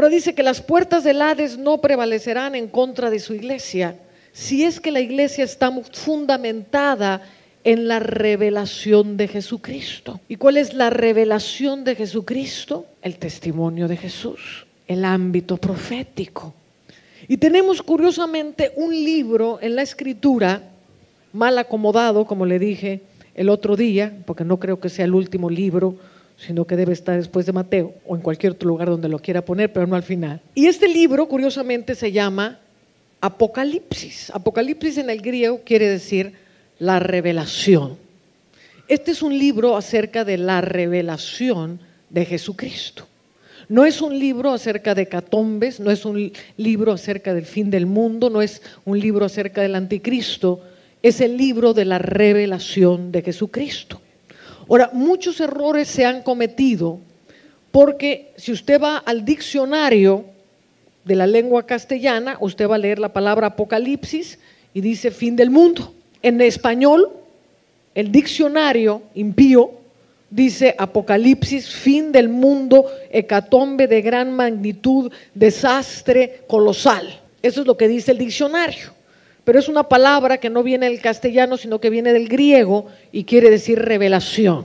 Ahora dice que las puertas del Hades no prevalecerán en contra de su iglesia, si es que la iglesia está fundamentada en la revelación de Jesucristo. ¿Y cuál es la revelación de Jesucristo? El testimonio de Jesús, el ámbito profético. Y tenemos curiosamente un libro en la Escritura, mal acomodado, como le dije el otro día, porque no creo que sea el último libro, sino que debe estar después de Mateo, o en cualquier otro lugar donde lo quiera poner, pero no al final. Y este libro, curiosamente, se llama Apocalipsis. Apocalipsis en el griego quiere decir la revelación. Este es un libro acerca de la revelación de Jesucristo. No es un libro acerca de hecatombes, no es un libro acerca del fin del mundo, no es un libro acerca del anticristo, es el libro de la revelación de Jesucristo. Ahora, muchos errores se han cometido porque si usted va al diccionario de la lengua castellana, usted va a leer la palabra Apocalipsis y dice fin del mundo. En español, el diccionario impío dice Apocalipsis, fin del mundo, hecatombe de gran magnitud, desastre colosal. Eso es lo que dice el diccionario. Pero es una palabra que no viene del castellano, sino que viene del griego y quiere decir revelación.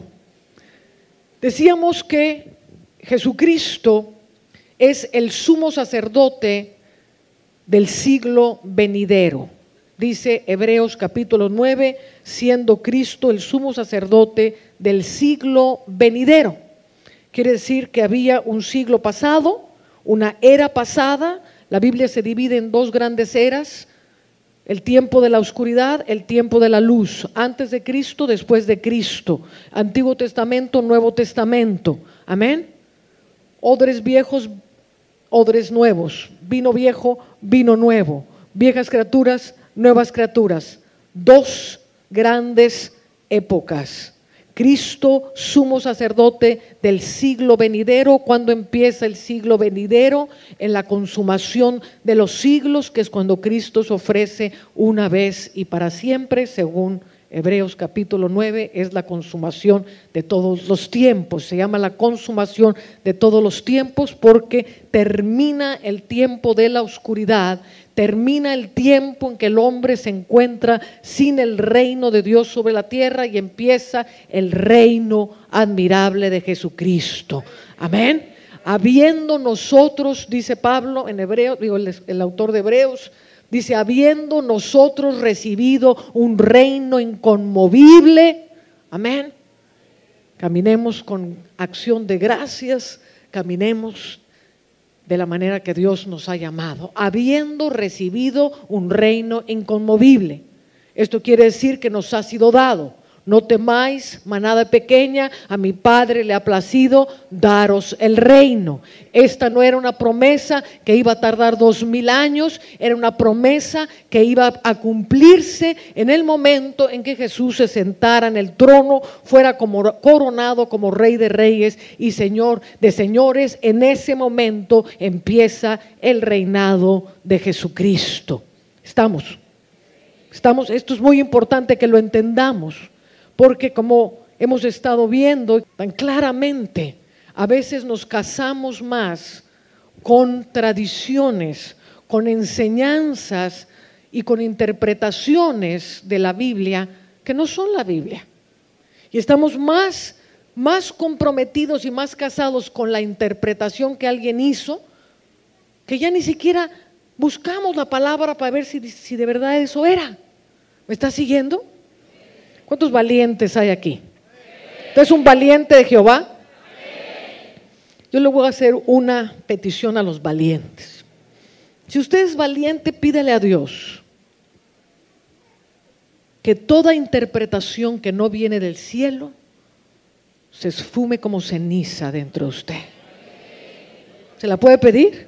Decíamos que Jesucristo es el sumo sacerdote del siglo venidero. Dice Hebreos capítulo 9, siendo Cristo el sumo sacerdote del siglo venidero. Quiere decir que había un siglo pasado, una era pasada. La Biblia se divide en dos grandes eras: el tiempo de la oscuridad, el tiempo de la luz, antes de Cristo, después de Cristo, Antiguo Testamento, Nuevo Testamento, amén. Odres viejos, odres nuevos, vino viejo, vino nuevo, viejas criaturas, nuevas criaturas, dos grandes épocas. Cristo, sumo sacerdote del siglo venidero. ¿Cuándo empieza el siglo venidero? En la consumación de los siglos, que es cuando Cristo se ofrece una vez y para siempre, según Hebreos capítulo 9, es la consumación de todos los tiempos. Se llama la consumación de todos los tiempos porque termina el tiempo de la oscuridad, termina el tiempo en que el hombre se encuentra sin el reino de Dios sobre la tierra y empieza el reino admirable de Jesucristo. Amén. Habiendo nosotros, dice Pablo en Hebreos, el autor de Hebreos, dice, habiendo nosotros recibido un reino inconmovible, amén, caminemos con acción de gracias, caminemos de la manera que Dios nos ha llamado, habiendo recibido un reino inconmovible. Esto quiere decir que nos ha sido dado. No temáis, manada pequeña, a mi Padre le ha placido daros el reino. Esta no era una promesa que iba a tardar 2000 años, era una promesa que iba a cumplirse en el momento en que Jesús se sentara en el trono, fuera coronado como Rey de Reyes y Señor de Señores. En ese momento empieza el reinado de Jesucristo. Estamos, esto es muy importante que lo entendamos. Porque como hemos estado viendo tan claramente, a veces nos casamos más con tradiciones, con enseñanzas y con interpretaciones de la Biblia que no son la Biblia. Y estamos más comprometidos y más casados con la interpretación que alguien hizo, que ya ni siquiera buscamos la palabra para ver si de verdad eso era. ¿Me está siguiendo? ¿Cuántos valientes hay aquí? ¿Usted es un valiente de Jehová? Yo le voy a hacer una petición a los valientes. Si usted es valiente, pídele a Dios que toda interpretación que no viene del cielo se esfume como ceniza dentro de usted. ¿Se la puede pedir?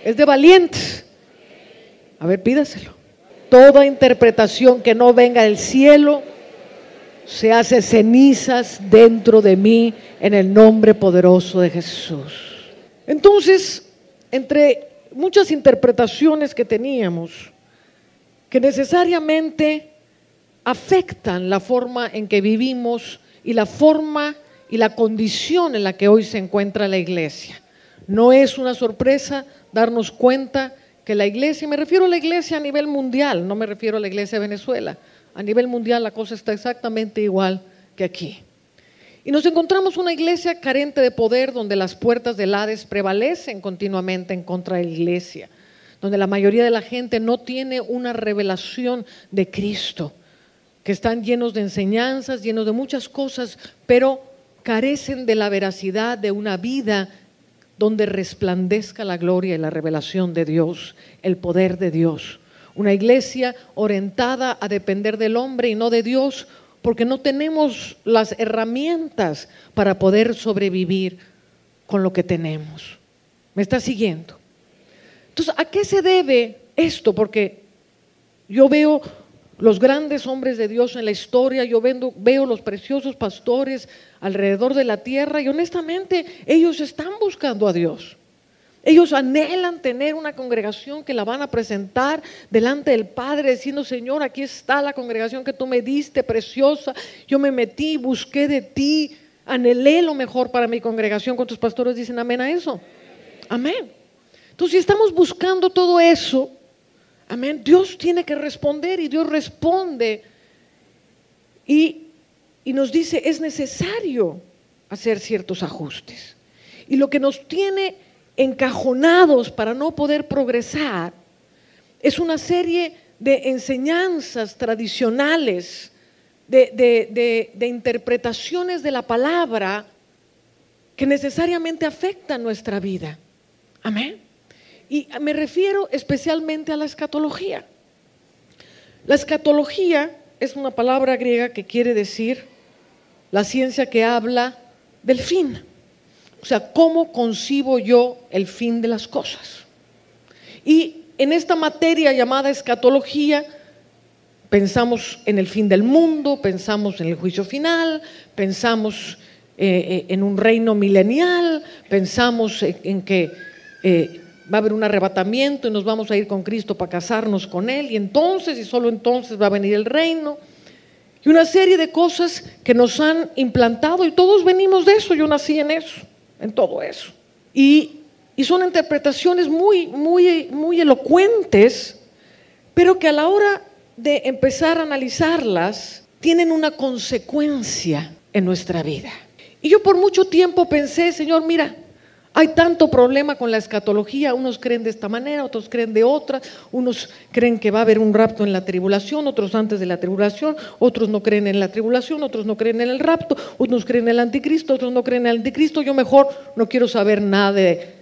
Es de valientes. A ver, pídaselo. Toda interpretación que no venga del cielo se hace cenizas dentro de mí en el nombre poderoso de Jesús. Entonces, entre muchas interpretaciones que teníamos, que necesariamente afectan la forma en que vivimos y la forma y la condición en la que hoy se encuentra la iglesia. No es una sorpresa darnos cuenta que la iglesia, me refiero a la iglesia a nivel mundial, no me refiero a la iglesia de Venezuela, a nivel mundial la cosa está exactamente igual que aquí. Y nos encontramos una iglesia carente de poder, donde las puertas del Hades prevalecen continuamente en contra de la iglesia, donde la mayoría de la gente no tiene una revelación de Cristo, que están llenos de enseñanzas, llenos de muchas cosas, pero carecen de la veracidad de una vida donde resplandezca la gloria y la revelación de Dios, el poder de Dios. Una iglesia orientada a depender del hombre y no de Dios, porque no tenemos las herramientas para poder sobrevivir con lo que tenemos. ¿Me está siguiendo? Entonces, ¿a qué se debe esto? Porque yo veo los grandes hombres de Dios en la historia, yo veo los preciosos pastores alrededor de la tierra y honestamente ellos están buscando a Dios. Ellos anhelan tener una congregación que la van a presentar delante del Padre diciendo: Señor, aquí está la congregación que tú me diste, preciosa, yo me metí, busqué de ti, anhelé lo mejor para mi congregación. ¿Cuántos pastores dicen amén a eso? Amén. Entonces, si estamos buscando todo eso, amén, Dios tiene que responder y Dios responde y nos dice: es necesario hacer ciertos ajustes. Y lo que nos tiene encajonados para no poder progresar es una serie de enseñanzas tradicionales, de interpretaciones de la palabra que necesariamente afectan nuestra vida. Amén. Y me refiero especialmente a la escatología. La escatología es una palabra griega que quiere decir la ciencia que habla del fin. O sea, ¿cómo concibo yo el fin de las cosas? Y en esta materia llamada escatología, pensamos en el fin del mundo, pensamos en el juicio final, pensamos en un reino milenial, pensamos en que va a haber un arrebatamiento y nos vamos a ir con Cristo para casarnos con Él, y entonces, y solo entonces va a venir el reino. Y una serie de cosas que nos han implantado, y todos venimos de eso, yo nací en eso, en todo eso. Y son interpretaciones muy elocuentes, pero que a la hora de empezar a analizarlas, tienen una consecuencia en nuestra vida. Y yo por mucho tiempo pensé: Señor, mira, hay tanto problema con la escatología, unos creen de esta manera, otros creen de otra, unos creen que va a haber un rapto en la tribulación, otros antes de la tribulación, otros no creen en la tribulación, otros no creen en el rapto, unos creen en el anticristo, otros no creen en el anticristo. Yo mejor no quiero saber nada de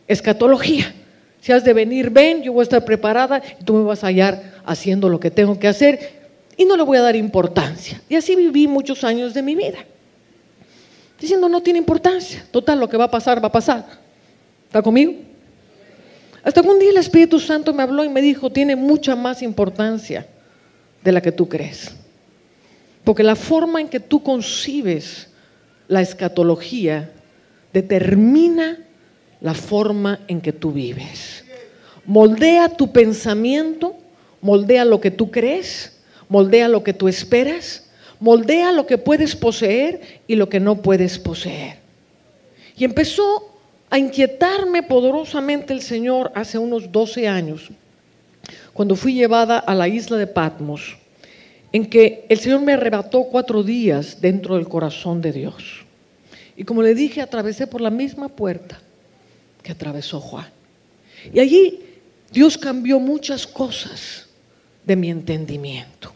escatología. Si has de venir, ven, yo voy a estar preparada y tú me vas a hallar haciendo lo que tengo que hacer y no le voy a dar importancia. Y así viví muchos años de mi vida, diciendo: no tiene importancia, total, lo que va a pasar, va a pasar. ¿Está conmigo? Hasta que un día el Espíritu Santo me habló y me dijo: tiene mucha más importancia de la que tú crees, porque la forma en que tú concibes la escatología determina la forma en que tú vives. Moldea tu pensamiento, moldea lo que tú crees, moldea lo que tú esperas, moldea lo que puedes poseer y lo que no puedes poseer. Y empezó a inquietarme poderosamente el Señor hace unos 12 años, cuando fui llevada a la isla de Patmos, en que el Señor me arrebató 4 días dentro del corazón de Dios. Y como le dije, atravesé por la misma puerta que atravesó Juan. Y allí Dios cambió muchas cosas de mi entendimiento.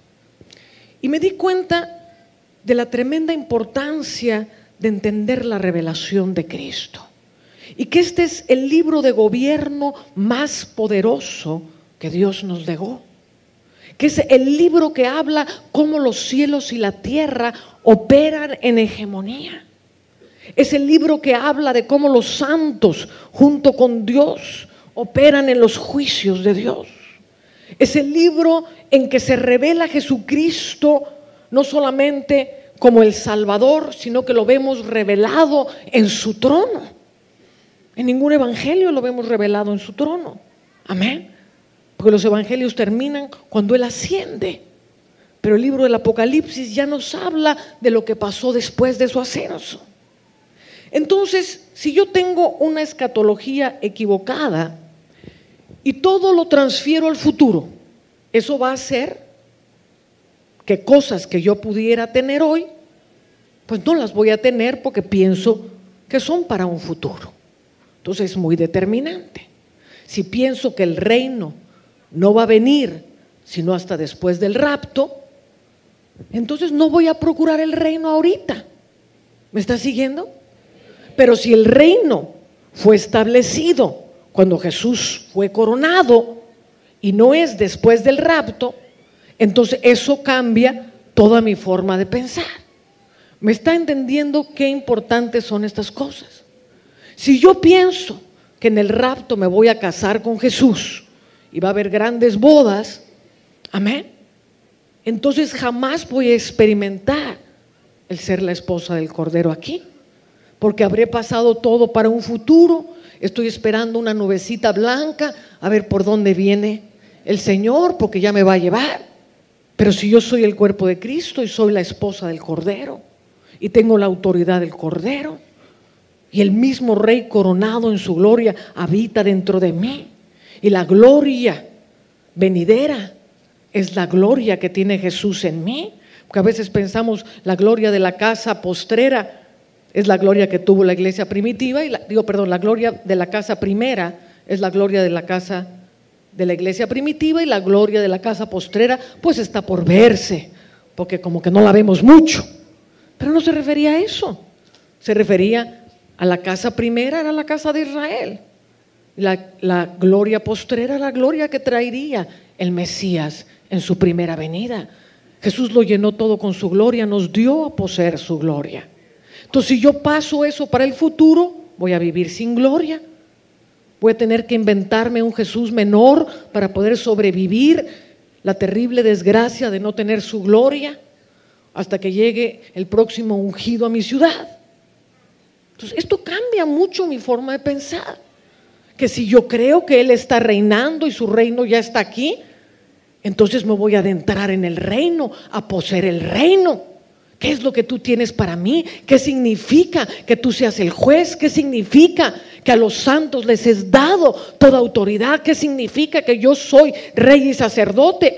Y me di cuenta de la tremenda importancia de entender la revelación de Cristo. Y que este es el libro de gobierno más poderoso que Dios nos legó. Que es el libro que habla cómo los cielos y la tierra operan en hegemonía. Es el libro que habla de cómo los santos junto con Dios operan en los juicios de Dios. Es el libro en que se revela Jesucristo no solamente como el Salvador, sino que lo vemos revelado en su trono. En ningún evangelio lo vemos revelado en su trono. Amén. Porque los evangelios terminan cuando Él asciende. Pero el libro del Apocalipsis ya nos habla de lo que pasó después de su ascenso. Entonces, si yo tengo una escatología equivocada y todo lo transfiero al futuro, eso va a hacer que cosas que yo pudiera tener hoy, pues no las voy a tener porque pienso que son para un futuro. Entonces es muy determinante. Si pienso que el reino no va a venir sino hasta después del rapto, entonces no voy a procurar el reino ahorita. ¿Me está siguiendo? Pero si el reino fue establecido cuando Jesús fue coronado y no es después del rapto, entonces eso cambia toda mi forma de pensar. ¿Me está entendiendo qué importantes son estas cosas? Si yo pienso que en el rapto me voy a casar con Jesús y va a haber grandes bodas, amén, entonces jamás voy a experimentar el ser la esposa del Cordero aquí, porque habré pasado todo para un futuro. Estoy esperando una nubecita blanca a ver por dónde viene el Señor, porque ya me va a llevar. Pero si yo soy el cuerpo de Cristo y soy la esposa del Cordero y tengo la autoridad del Cordero y el mismo Rey coronado en su gloria habita dentro de mí, y la gloria venidera es la gloria que tiene Jesús en mí, porque a veces pensamos la gloria de la casa postrera es la gloria que tuvo la iglesia primitiva, y la gloria de la casa primera es la gloria de la casa de la iglesia primitiva, y la gloria de la casa postrera pues está por verse, porque como que no la vemos mucho. Pero no se refería a eso, se refería a la casa primera, era la casa de Israel. La gloria postrera, la gloria que traería el Mesías en su primera venida. Jesús lo llenó todo con su gloria, nos dio a poseer su gloria. Entonces, si yo paso eso para el futuro, voy a vivir sin gloria. Voy a tener que inventarme un Jesús menor para poder sobrevivir la terrible desgracia de no tener su gloria hasta que llegue el próximo ungido a mi ciudad. Entonces, esto cambia mucho mi forma de pensar. Que si yo creo que Él está reinando y su reino ya está aquí, entonces me voy a adentrar en el reino, a poseer el reino. ¿Qué es lo que tú tienes para mí? ¿Qué significa que tú seas el juez? ¿Qué significa que a los santos les es dado toda autoridad? ¿Qué significa que yo soy rey y sacerdote?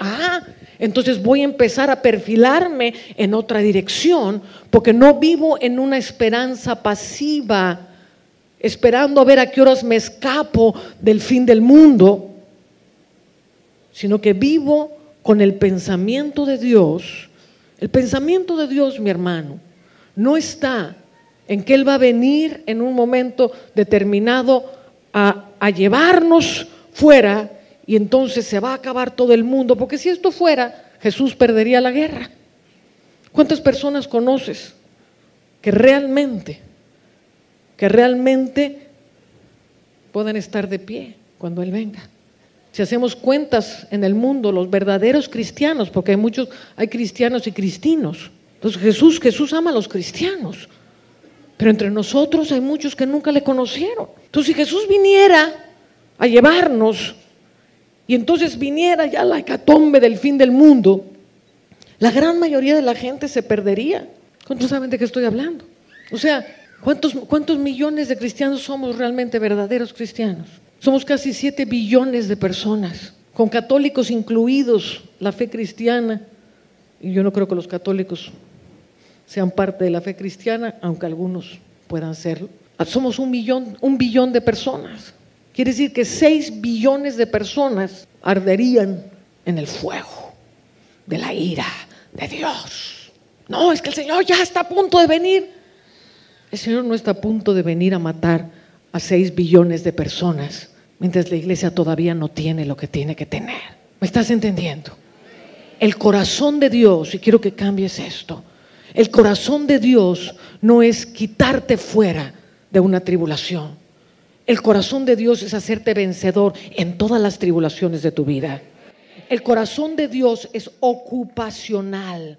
Entonces voy a empezar a perfilarme en otra dirección, porque no vivo en una esperanza pasiva, esperando a ver a qué horas me escapo del fin del mundo, sino que vivo con el pensamiento de Dios. El pensamiento de Dios, mi hermano, no está en que Él va a venir en un momento determinado a llevarnos fuera y entonces se va a acabar todo el mundo, porque si esto fuera, Jesús perdería la guerra. ¿Cuántas personas conoces que realmente puedan estar de pie cuando Él venga? Si hacemos cuentas en el mundo, los verdaderos cristianos, porque hay cristianos y cristinos. Entonces Jesús ama a los cristianos, pero entre nosotros hay muchos que nunca le conocieron. Entonces, si Jesús viniera a llevarnos y entonces viniera ya la hecatombe del fin del mundo, la gran mayoría de la gente se perdería. ¿Cuántos saben de qué estoy hablando? O sea, ¿cuántos millones de cristianos somos realmente verdaderos cristianos? Somos casi 7 billones de personas, con católicos incluidos, la fe cristiana. Y yo no creo que los católicos sean parte de la fe cristiana, aunque algunos puedan serlo. Somos un billón de personas. Quiere decir que 6 billones de personas arderían en el fuego de la ira de Dios. No, es que el Señor ya está a punto de venir. El Señor no está a punto de venir a matar a 6 billones de personas, mientras la iglesia todavía no tiene lo que tiene que tener. ¿Me estás entendiendo? El corazón de Dios, y quiero que cambies esto, el corazón de Dios no es quitarte fuera de una tribulación. El corazón de Dios es hacerte vencedor en todas las tribulaciones de tu vida. El corazón de Dios es ocupacional.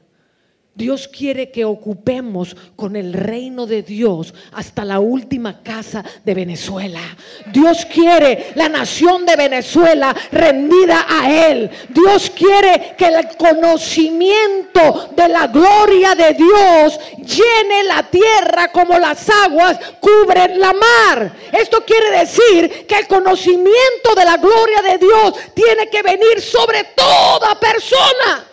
Dios quiere que ocupemos con el reino de Dios hasta la última casa de Venezuela. Dios quiere la nación de Venezuela rendida a Él. Dios quiere que el conocimiento de la gloria de Dios llene la tierra como las aguas cubren la mar. Esto quiere decir que el conocimiento de la gloria de Dios tiene que venir sobre toda persona.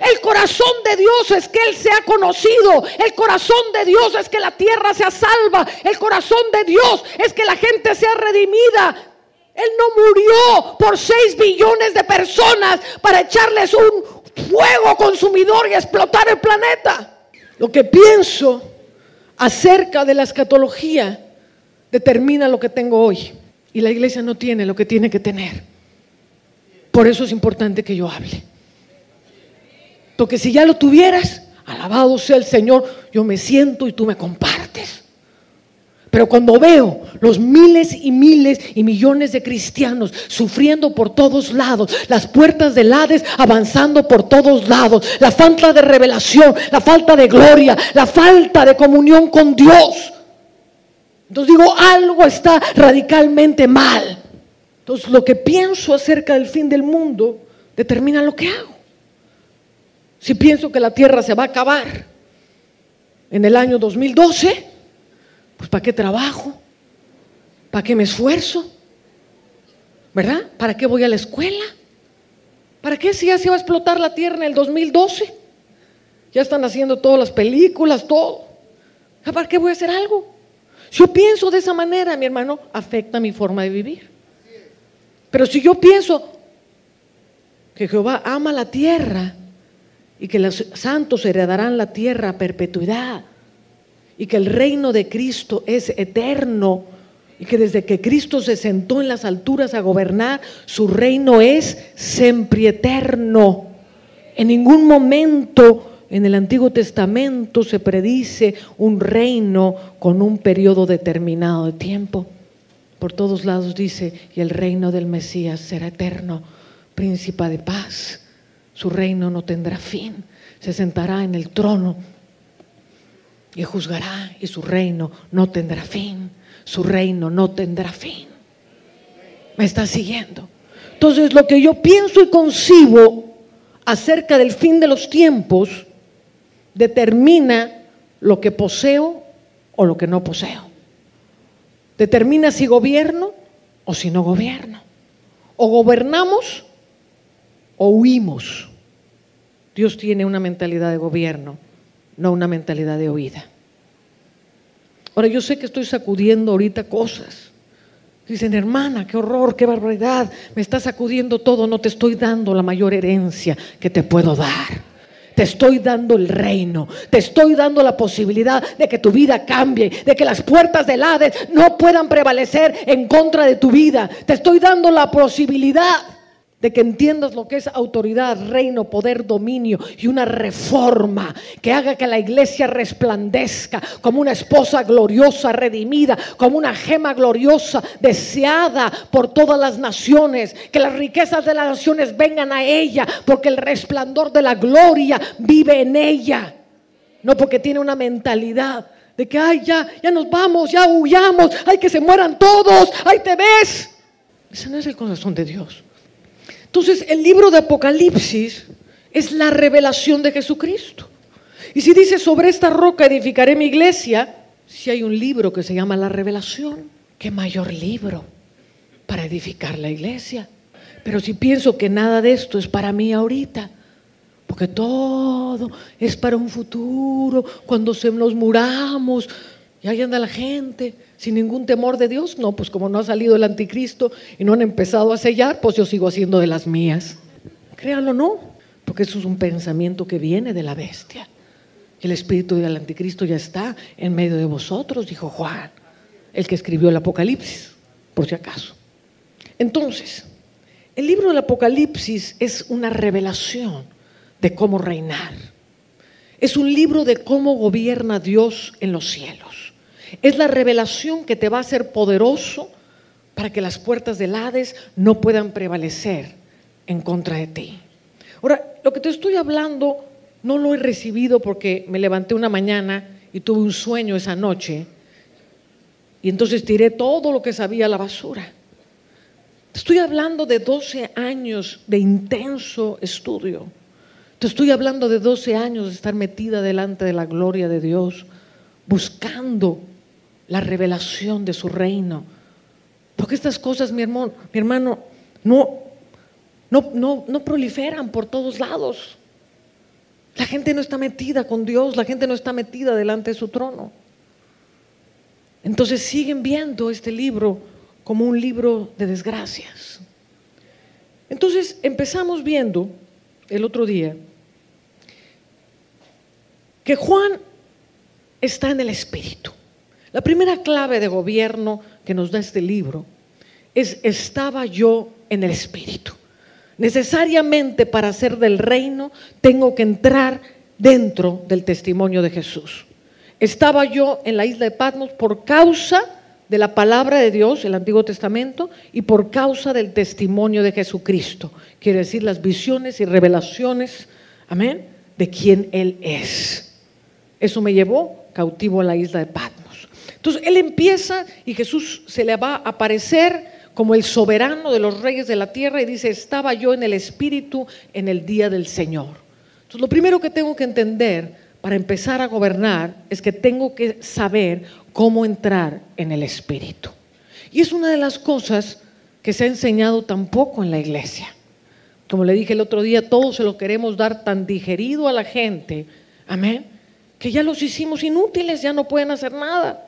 El corazón de Dios es que Él sea conocido. El corazón de Dios es que la tierra sea salva. El corazón de Dios es que la gente sea redimida. Él no murió por 6 billones de personas para echarles un fuego consumidor y explotar el planeta. Lo que pienso acerca de la escatología determina lo que tengo hoy. Y la iglesia no tiene lo que tiene que tener. Por eso es importante que yo hable. Porque si ya lo tuvieras, alabado sea el Señor, yo me siento y tú me compartes. Pero cuando veo los miles y miles y millones de cristianos sufriendo por todos lados, las puertas del Hades avanzando por todos lados, la falta de revelación, la falta de gloria, la falta de comunión con Dios, entonces digo, algo está radicalmente mal. Entonces lo que pienso acerca del fin del mundo determina lo que hago. Si pienso que la tierra se va a acabar en el año 2012, pues ¿para qué trabajo? ¿Para qué me esfuerzo? ¿Verdad? ¿Para qué voy a la escuela? ¿Para qué si ya se va a explotar la tierra en el 2012? Ya están haciendo todas las películas, todo. ¿Para qué voy a hacer algo? Si yo pienso de esa manera, mi hermano, afecta mi forma de vivir. Pero si yo pienso que Jehová ama la tierra y que los santos heredarán la tierra a perpetuidad y que el reino de Cristo es eterno y que desde que Cristo se sentó en las alturas a gobernar, su reino es semprieterno. En ningún momento en el Antiguo Testamento se predice un reino con un periodo determinado de tiempo. Por todos lados dice, y el reino del Mesías será eterno, príncipe de paz. Su reino no tendrá fin, se sentará en el trono y juzgará, y su reino no tendrá fin, su reino no tendrá fin. ¿Me está siguiendo? Entonces lo que yo pienso y concibo acerca del fin de los tiempos determina lo que poseo o lo que no poseo. Determina si gobierno o si no gobierno. O gobernamos o huimos. Dios tiene una mentalidad de gobierno, no una mentalidad de huida. Ahora yo sé que estoy sacudiendo ahorita cosas. Dicen, hermana, qué horror, qué barbaridad, me está sacudiendo todo. No te estoy dando la mayor herencia que te puedo dar. Te estoy dando el reino, te estoy dando la posibilidad de que tu vida cambie, de que las puertas del Hades no puedan prevalecer en contra de tu vida. Te estoy dando la posibilidad de que entiendas lo que es autoridad, reino, poder, dominio y una reforma que haga que la iglesia resplandezca como una esposa gloriosa, redimida, como una gema gloriosa, deseada por todas las naciones, que las riquezas de las naciones vengan a ella, porque el resplandor de la gloria vive en ella, no porque tiene una mentalidad de que ay, ya nos vamos, ya huyamos, ay, que se mueran todos, ay, te ves. Ese no es el corazón de Dios. Entonces el libro de Apocalipsis es la revelación de Jesucristo. Y si dice, sobre esta roca edificaré mi iglesia, si hay un libro que se llama La Revelación, ¿qué mayor libro para edificar la iglesia? Pero si pienso que nada de esto es para mí ahorita, porque todo es para un futuro, cuando nos muramos, y ahí anda la gente sin ningún temor de Dios. No, pues como no ha salido el anticristo y no han empezado a sellar, pues yo sigo haciendo de las mías. Créanlo, no, porque eso es un pensamiento que viene de la bestia. El espíritu del anticristo ya está en medio de vosotros, dijo Juan, el que escribió el Apocalipsis, por si acaso. Entonces, el libro del Apocalipsis es una revelación de cómo reinar. Es un libro de cómo gobierna Dios en los cielos. Es la revelación que te va a hacer poderoso para que las puertas del Hades no puedan prevalecer en contra de ti. Ahora, lo que te estoy hablando no lo he recibido porque me levanté una mañana y tuve un sueño esa noche y entonces tiré todo lo que sabía a la basura. Estoy hablando de 12 años de intenso estudio. Te estoy hablando de 12 años de estar metida delante de la gloria de Dios, buscando la revelación de su reino. Porque estas cosas, mi hermano, no proliferan por todos lados. La gente no está metida con Dios, la gente no está metida delante de su trono. Entonces siguen viendo este libro como un libro de desgracias. Entonces empezamos viendo el otro día que Juan está en el Espíritu. La primera clave de gobierno que nos da este libro es: estaba yo en el Espíritu. Necesariamente para ser del reino tengo que entrar dentro del testimonio de Jesús. Estaba yo en la isla de Patmos por causa de la palabra de Dios, el Antiguo Testamento, y por causa del testimonio de Jesucristo. Quiere decir las visiones y revelaciones, amén, de quién Él es. Eso me llevó cautivo a la isla de Patmos. Entonces Él empieza y Jesús se le va a aparecer como el soberano de los reyes de la tierra y dice: estaba yo en el Espíritu en el día del Señor. Entonces lo primero que tengo que entender para empezar a gobernar es que tengo que saber cómo entrar en el Espíritu. Y es una de las cosas que se ha enseñado tan poco en la iglesia. Como le dije el otro día, todos se lo queremos dar tan digerido a la gente, amén, que ya los hicimos inútiles, ya no pueden hacer nada.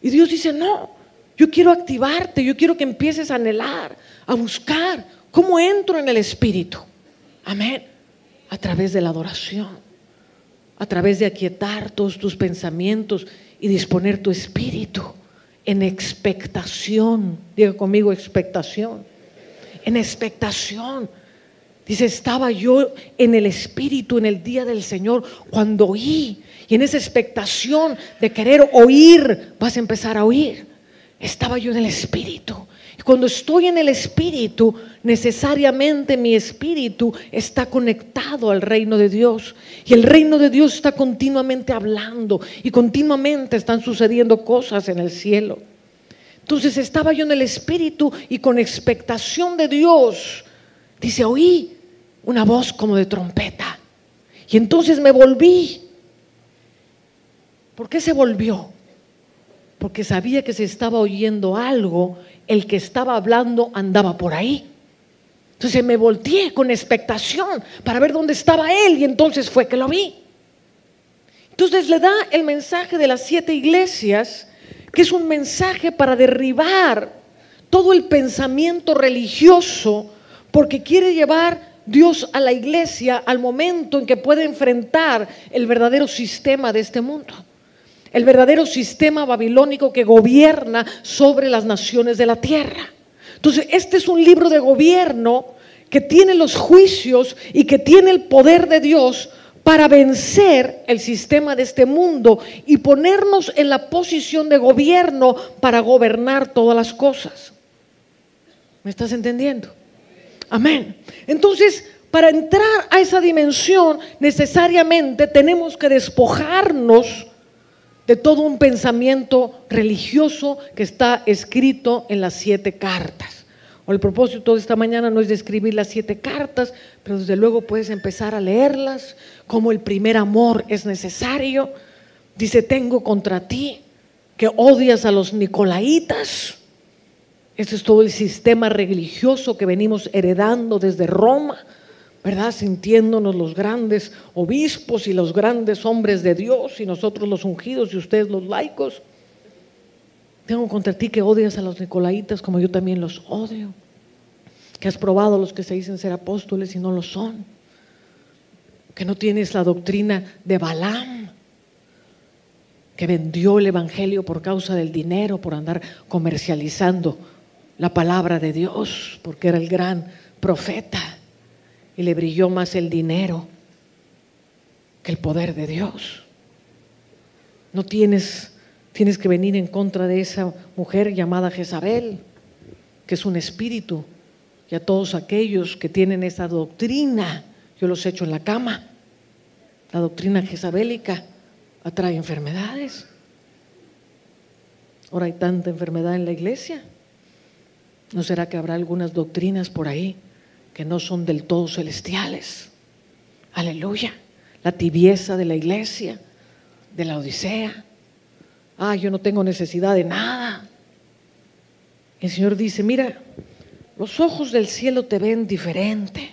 Y Dios dice: no, yo quiero activarte, yo quiero que empieces a anhelar, a buscar cómo entro en el Espíritu, amén, a través de la adoración, a través de aquietar todos tus pensamientos y disponer tu espíritu en expectación. Diga conmigo: expectación. En expectación. Dice: estaba yo en el Espíritu en el día del Señor cuando oí. Y en esa expectación de querer oír, vas a empezar a oír. Estaba yo en el Espíritu. Y cuando estoy en el Espíritu, necesariamente mi espíritu está conectado al reino de Dios. Y el reino de Dios está continuamente hablando y continuamente están sucediendo cosas en el cielo. Entonces estaba yo en el Espíritu y con expectación de Dios, dice, oí una voz como de trompeta. Y entonces me volví. ¿Por qué se volvió? Porque sabía que se estaba oyendo algo, el que estaba hablando andaba por ahí. Entonces me volteé con expectación para ver dónde estaba él y entonces fue que lo vi. Entonces le da el mensaje de las 7 iglesias, que es un mensaje para derribar todo el pensamiento religioso, porque quiere llevar Dios a la iglesia al momento en que puede enfrentar el verdadero sistema de este mundo. El verdadero sistema babilónico que gobierna sobre las naciones de la tierra. Entonces, este es un libro de gobierno que tiene los juicios y que tiene el poder de Dios para vencer el sistema de este mundo y ponernos en la posición de gobierno para gobernar todas las cosas. ¿Me estás entendiendo? Amén. Entonces, para entrar a esa dimensión, necesariamente tenemos que despojarnos de todo un pensamiento religioso que está escrito en las 7 cartas. El propósito de esta mañana no es de escribir las 7 cartas, pero desde luego puedes empezar a leerlas, como el primer amor es necesario. Dice, tengo contra ti que odias a los nicolaitas. Este es todo el sistema religioso que venimos heredando desde Roma, ¿verdad? Sintiéndonos los grandes obispos y los grandes hombres de Dios, y nosotros los ungidos y ustedes los laicos. Tengo contra ti que odias a los nicolaitas como yo también los odio, que has probado a los que se dicen ser apóstoles y no lo son, que no tienes la doctrina de Balaam, que vendió el evangelio por causa del dinero, por andar comercializando la palabra de Dios, porque era el gran profeta y le brilló más el dinero que el poder de Dios. No tienes que venir en contra de esa mujer llamada Jezabel, que es un espíritu, y a todos aquellos que tienen esa doctrina, yo los echo en la cama. La doctrina jezabélica atrae enfermedades. Ahora hay tanta enfermedad en la iglesia. ¿No será que habrá algunas doctrinas por ahí que no son del todo celestiales? Aleluya. La tibieza de la iglesia, de la Odisea. Yo no tengo necesidad de nada. El Señor dice, mira, los ojos del cielo te ven diferente.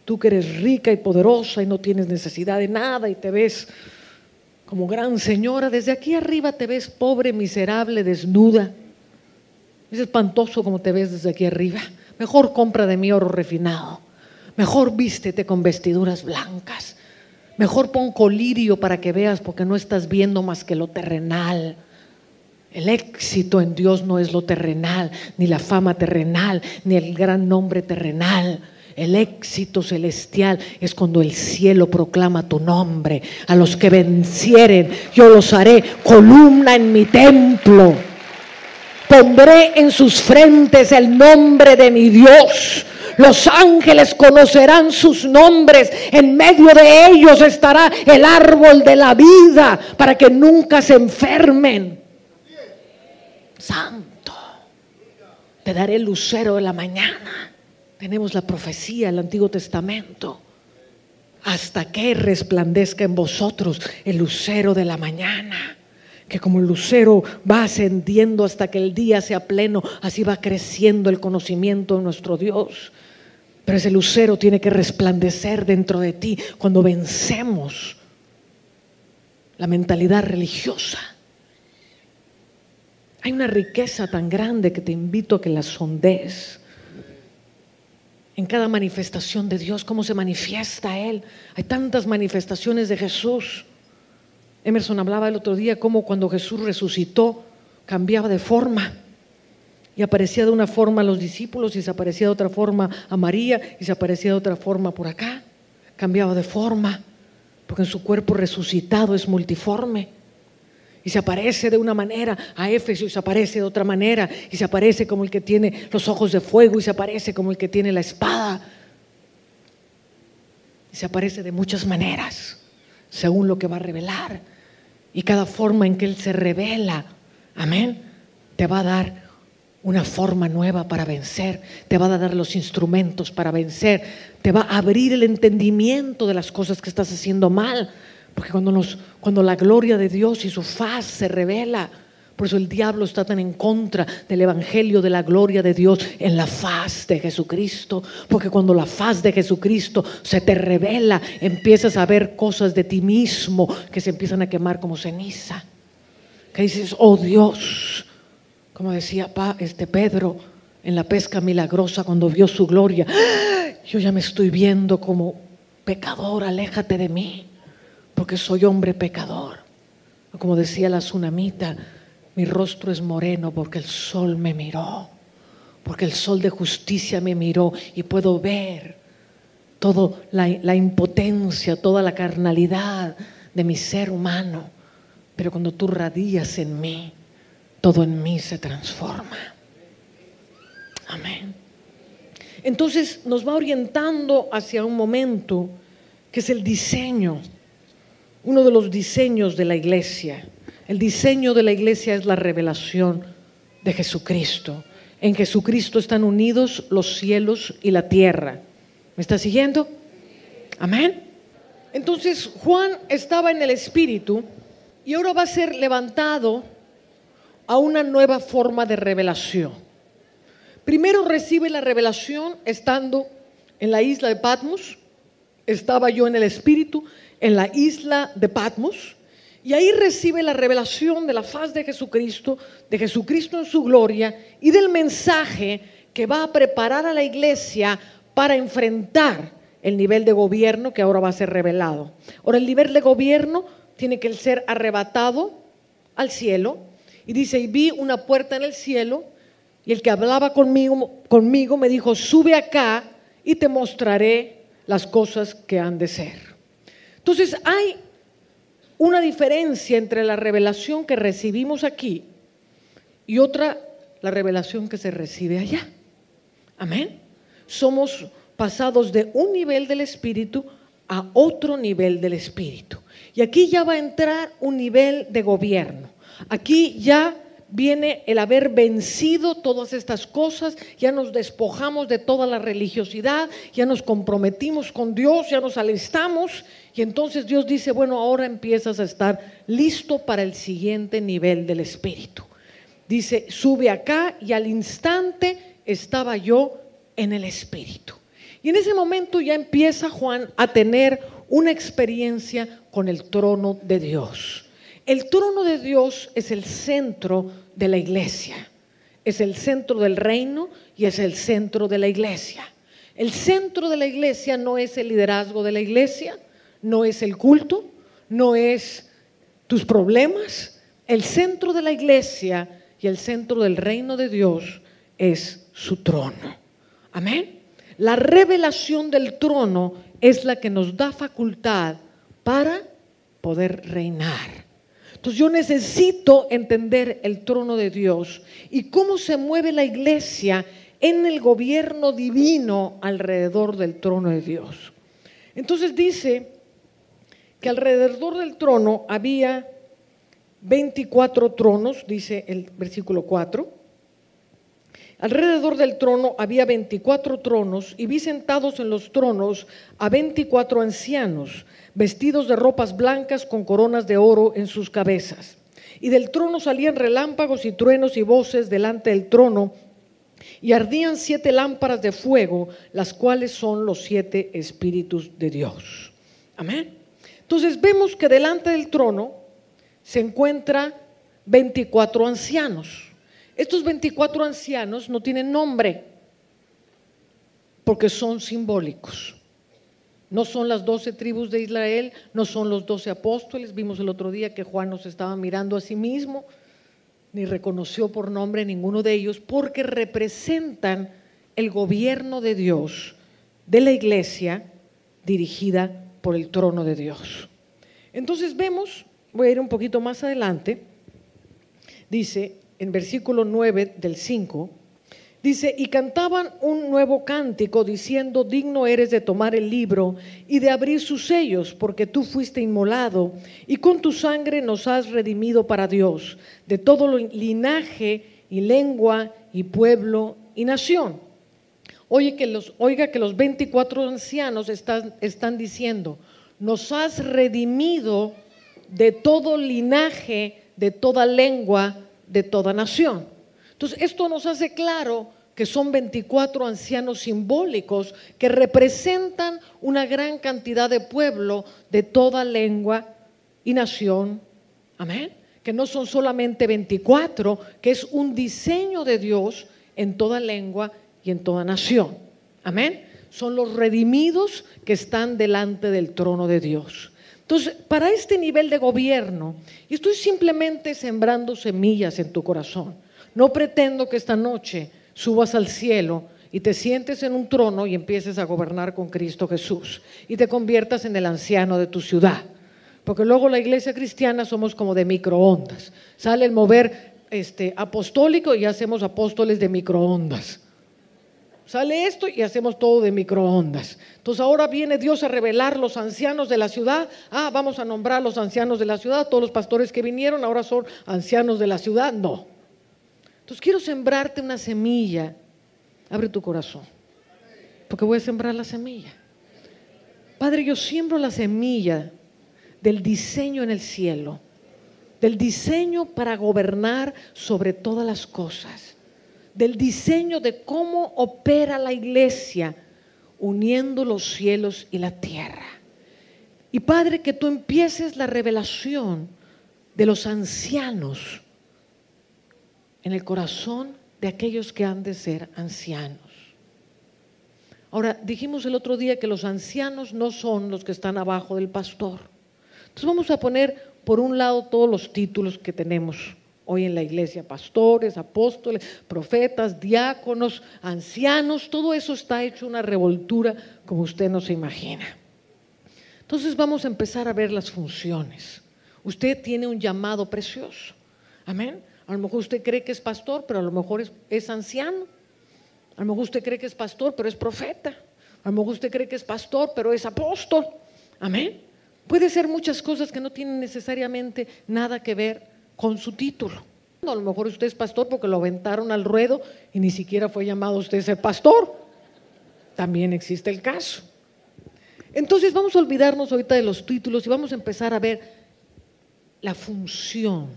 Tú que eres rica y poderosa y no tienes necesidad de nada y te ves como gran señora, desde aquí arriba te ves pobre, miserable, desnuda. Es espantoso como te ves desde aquí arriba. Mejor compra de mí oro refinado. Mejor vístete con vestiduras blancas. Mejor pon colirio para que veas, porque no estás viendo más que lo terrenal. El éxito en Dios no es lo terrenal, ni la fama terrenal, ni el gran nombre terrenal. El éxito celestial es cuando el cielo proclama tu nombre. A los que vencieren, yo los haré columna en mi templo. Pondré en sus frentes el nombre de mi Dios. Los ángeles conocerán sus nombres. En medio de ellos estará el árbol de la vida para que nunca se enfermen. Santo, te daré el lucero de la mañana. Tenemos la profecía del Antiguo Testamento. Hasta que resplandezca en vosotros el lucero de la mañana. Que como el lucero va ascendiendo hasta que el día sea pleno, así va creciendo el conocimiento de nuestro Dios. Pero ese lucero tiene que resplandecer dentro de ti cuando vencemos la mentalidad religiosa. Hay una riqueza tan grande que te invito a que la sondees. En cada manifestación de Dios, cómo se manifiesta Él. Hay tantas manifestaciones de Jesús. Emerson hablaba el otro día cómo cuando Jesús resucitó cambiaba de forma y aparecía de una forma a los discípulos y se aparecía de otra forma a María y se aparecía de otra forma por acá. Cambiaba de forma porque en su cuerpo resucitado es multiforme y se aparece de una manera a Éfeso y se aparece de otra manera y se aparece como el que tiene los ojos de fuego y se aparece como el que tiene la espada y se aparece de muchas maneras según lo que va a revelar. Y cada forma en que Él se revela, amén, te va a dar una forma nueva para vencer, te va a dar los instrumentos para vencer, te va a abrir el entendimiento de las cosas que estás haciendo mal, porque cuando la gloria de Dios y su faz se revela, por eso el diablo está tan en contra del evangelio de la gloria de Dios en la faz de Jesucristo, porque cuando la faz de Jesucristo se te revela, empiezas a ver cosas de ti mismo que se empiezan a quemar como ceniza, que dices, oh Dios, como decía Pedro en la pesca milagrosa cuando vio su gloria, yo ya me estoy viendo como pecador, aléjate de mí, porque soy hombre pecador. Como decía la tsunamita, mi rostro es moreno porque el sol me miró, porque el sol de justicia me miró y puedo ver toda la impotencia, toda la carnalidad de mi ser humano. Pero cuando tú radias en mí, todo en mí se transforma. Amén. Entonces nos va orientando hacia un momento que es el diseño, uno de los diseños de la iglesia. El diseño de la iglesia es la revelación de Jesucristo. En Jesucristo están unidos los cielos y la tierra. ¿Me está siguiendo? Amén. Entonces Juan estaba en el Espíritu y ahora va a ser levantado a una nueva forma de revelación. Primero recibe la revelación estando en la isla de Patmos. Estaba yo en el Espíritu en la isla de Patmos. Y ahí recibe la revelación de la faz de Jesucristo en su gloria y del mensaje que va a preparar a la iglesia para enfrentar el nivel de gobierno que ahora va a ser revelado. Ahora el nivel de gobierno tiene que ser arrebatado al cielo y dice, y vi una puerta en el cielo y el que hablaba conmigo me dijo, sube acá y te mostraré las cosas que han de ser. Entonces hay una diferencia entre la revelación que recibimos aquí y otra, la revelación que se recibe allá. Amén. Somos pasados de un nivel del Espíritu a otro nivel del Espíritu. Y aquí ya va a entrar un nivel de gobierno. Aquí ya viene el haber vencido todas estas cosas, ya nos despojamos de toda la religiosidad, ya nos comprometimos con Dios, ya nos alistamos, y entonces Dios dice, bueno, ahora empiezas a estar listo para el siguiente nivel del Espíritu. Dice, sube acá, y al instante estaba yo en el Espíritu. Y en ese momento ya empieza Juan a tener una experiencia con el trono de Dios. El trono de Dios es el centro de la iglesia, es el centro del reino y es el centro de la iglesia. El centro de la iglesia no es el liderazgo de la iglesia, no es el culto, no es tus problemas. El centro de la iglesia y el centro del reino de Dios es su trono. Amén. La revelación del trono es la que nos da facultad para poder reinar. Entonces yo necesito entender el trono de Dios y cómo se mueve la iglesia en el gobierno divino alrededor del trono de Dios. Entonces dice que alrededor del trono había 24 tronos, dice el versículo 4. Alrededor del trono había 24 tronos y vi sentados en los tronos a 24 ancianos, vestidos de ropas blancas con coronas de oro en sus cabezas. Y del trono salían relámpagos y truenos y voces delante del trono, y ardían 7 lámparas de fuego, las cuales son los 7 espíritus de Dios. Amén. Entonces vemos que delante del trono se encuentran 24 ancianos. Estos 24 ancianos no tienen nombre porque son simbólicos. No son las 12 tribus de Israel, no son los 12 apóstoles. Vimos el otro día que Juan nos estaba mirando a sí mismo, ni reconoció por nombre ninguno de ellos, porque representan el gobierno de Dios, de la iglesia dirigida por el trono de Dios. Entonces vemos, voy a ir un poquito más adelante, dice en versículo 9 del 5, dice, y cantaban un nuevo cántico diciendo, digno eres de tomar el libro y de abrir sus sellos, porque tú fuiste inmolado y con tu sangre nos has redimido para Dios, de todo linaje y lengua y pueblo y nación. Oiga que los 24 ancianos están diciendo, nos has redimido de todo linaje, de toda lengua, de toda nación. Entonces esto nos hace claro que son 24 ancianos simbólicos que representan una gran cantidad de pueblo de toda lengua y nación. Amén. Que no son solamente 24, que es un diseño de Dios en toda lengua y en toda nación. Amén. Son los redimidos que están delante del trono de Dios. Entonces, para este nivel de gobierno, y estoy simplemente sembrando semillas en tu corazón. No pretendo que esta noche subas al cielo y te sientes en un trono y empieces a gobernar con Cristo Jesús y te conviertas en el anciano de tu ciudad. Porque luego la iglesia cristiana somos como de microondas. Sale el mover apostólico y hacemos apóstoles de microondas. Sale esto y hacemos todo de microondas. Entonces ahora viene Dios a revelar los ancianos de la ciudad. Vamos a nombrar los ancianos de la ciudad. Todos los pastores que vinieron ahora son ancianos de la ciudad. No. Entonces quiero sembrarte una semilla. Abre tu corazón, porque voy a sembrar la semilla. Padre, yo siembro la semilla del diseño en el cielo, del diseño para gobernar sobre todas las cosas, del diseño de cómo opera la iglesia uniendo los cielos y la tierra. Y Padre, que tú empieces la revelación de los ancianos en el corazón de aquellos que han de ser ancianos. Ahora, dijimos el otro día que los ancianos no son los que están abajo del pastor. Entonces vamos a poner por un lado todos los títulos que tenemos hoy en la iglesia: pastores, apóstoles, profetas, diáconos, ancianos. Todo eso está hecho una revoltura como usted no se imagina. Entonces vamos a empezar a ver las funciones. Usted tiene un llamado precioso. Amén. A lo mejor usted cree que es pastor, pero a lo mejor es anciano. A lo mejor usted cree que es pastor, pero es profeta. A lo mejor usted cree que es pastor, pero es apóstol. Amén. Puede ser muchas cosas que no tienen necesariamente nada que ver con su título. A lo mejor usted es pastor porque lo aventaron al ruedo y ni siquiera fue llamado usted a ser pastor. También existe el caso. Entonces vamos a olvidarnos ahorita de los títulos y vamos a empezar a ver la función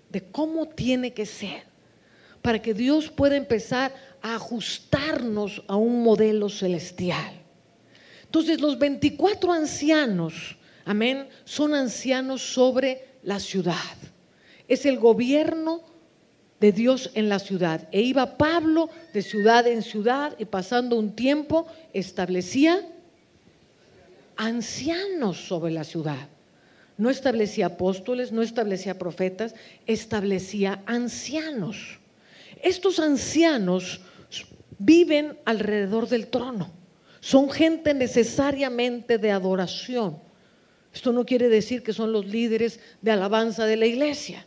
de cómo tiene que ser para que Dios pueda empezar a ajustarnos a un modelo celestial. Entonces los 24 ancianos, amén, son ancianos sobre la ciudad. Es el gobierno de Dios en la ciudad. E iba Pablo de ciudad en ciudad y pasando un tiempo establecía ancianos sobre la ciudad. No establecía apóstoles, no establecía profetas, establecía ancianos. Estos ancianos viven alrededor del trono. Son gente necesariamente de adoración. Esto no quiere decir que son los líderes de alabanza de la iglesia.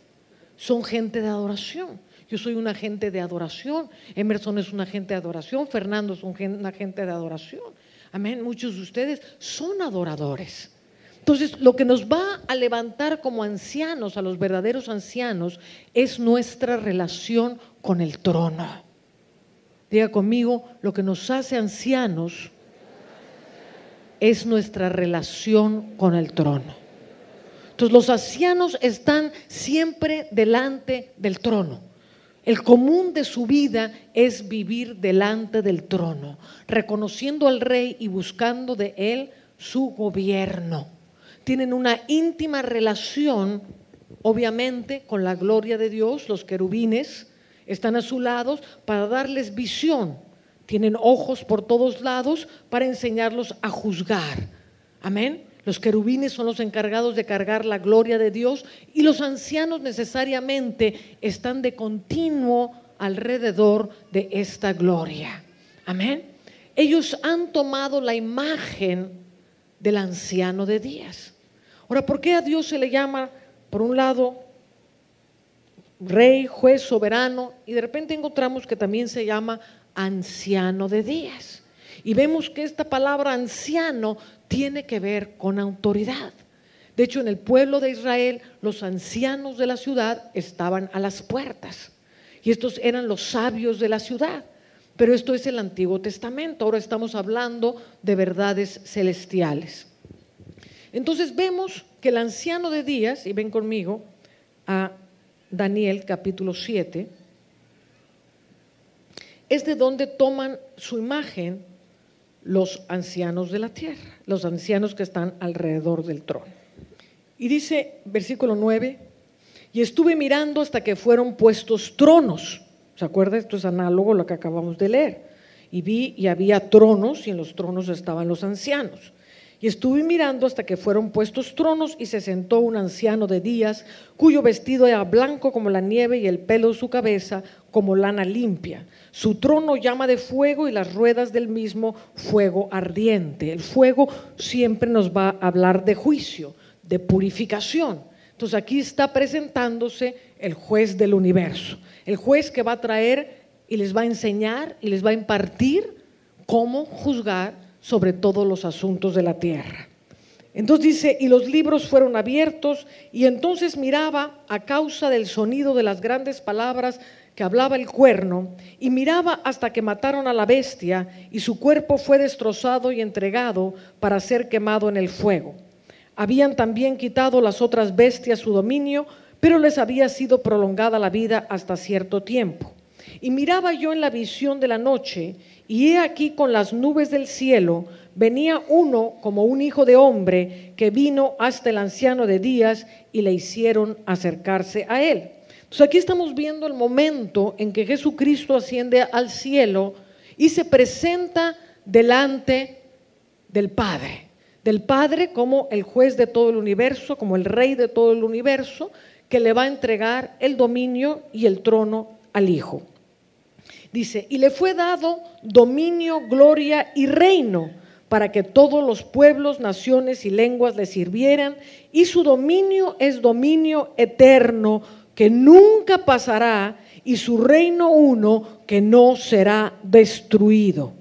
Son gente de adoración. Yo soy un agente de adoración. Emerson es un agente de adoración. Fernando es un agente de adoración. Amén. Muchos de ustedes son adoradores. Entonces, lo que nos va a levantar como ancianos, a los verdaderos ancianos, es nuestra relación con el trono. Diga conmigo, lo que nos hace ancianos es nuestra relación con el trono. Entonces los ancianos están siempre delante del trono. El común de su vida es vivir delante del trono, reconociendo al rey y buscando de él su gobierno. Tienen una íntima relación, obviamente, con la gloria de Dios. Los querubines están a su lado para darles visión. Tienen ojos por todos lados para enseñarlos a juzgar. Amén. Los querubines son los encargados de cargar la gloria de Dios y los ancianos necesariamente están de continuo alrededor de esta gloria. Amén. Ellos han tomado la imagen del anciano de días. Ahora, ¿por qué a Dios se le llama, por un lado, rey, juez, soberano, y de repente encontramos que también se llama anciano de días? Y vemos que esta palabra anciano tiene que ver con autoridad. De hecho, en el pueblo de Israel, los ancianos de la ciudad estaban a las puertas. Y estos eran los sabios de la ciudad. Pero esto es el Antiguo Testamento. Ahora estamos hablando de verdades celestiales. Entonces vemos que el anciano de días, y ven conmigo a Daniel capítulo 7, es de donde toman su imagen los ancianos de la tierra, los ancianos que están alrededor del trono. Y dice, versículo 9, y estuve mirando hasta que fueron puestos tronos. ¿Se acuerda? Esto es análogo a lo que acabamos de leer. Y vi y había tronos y en los tronos estaban los ancianos. Y estuve mirando hasta que fueron puestos tronos y se sentó un anciano de días cuyo vestido era blanco como la nieve y el pelo de su cabeza como lana limpia. Su trono llama de fuego y las ruedas del mismo fuego ardiente. El fuego siempre nos va a hablar de juicio, de purificación. Entonces aquí está presentándose el juez del universo, el juez que va a traer y les va a enseñar y les va a impartir cómo juzgar sobre todos los asuntos de la tierra. Entonces dice, y los libros fueron abiertos, y entonces miraba a causa del sonido de las grandes palabras que hablaba el cuerno, y miraba hasta que mataron a la bestia, y su cuerpo fue destrozado y entregado para ser quemado en el fuego. Habían también quitado las otras bestias su dominio, pero les había sido prolongada la vida hasta cierto tiempo. Y miraba yo en la visión de la noche, y he aquí con las nubes del cielo venía uno como un hijo de hombre que vino hasta el anciano de días y le hicieron acercarse a él. Entonces aquí estamos viendo el momento en que Jesucristo asciende al cielo y se presenta delante del Padre como el juez de todo el universo, como el rey de todo el universo, que le va a entregar el dominio y el trono al Hijo. Dice, y le fue dado dominio, gloria y reino para que todos los pueblos, naciones y lenguas le sirvieran, y su dominio es dominio eterno que nunca pasará, y su reino uno que no será destruido.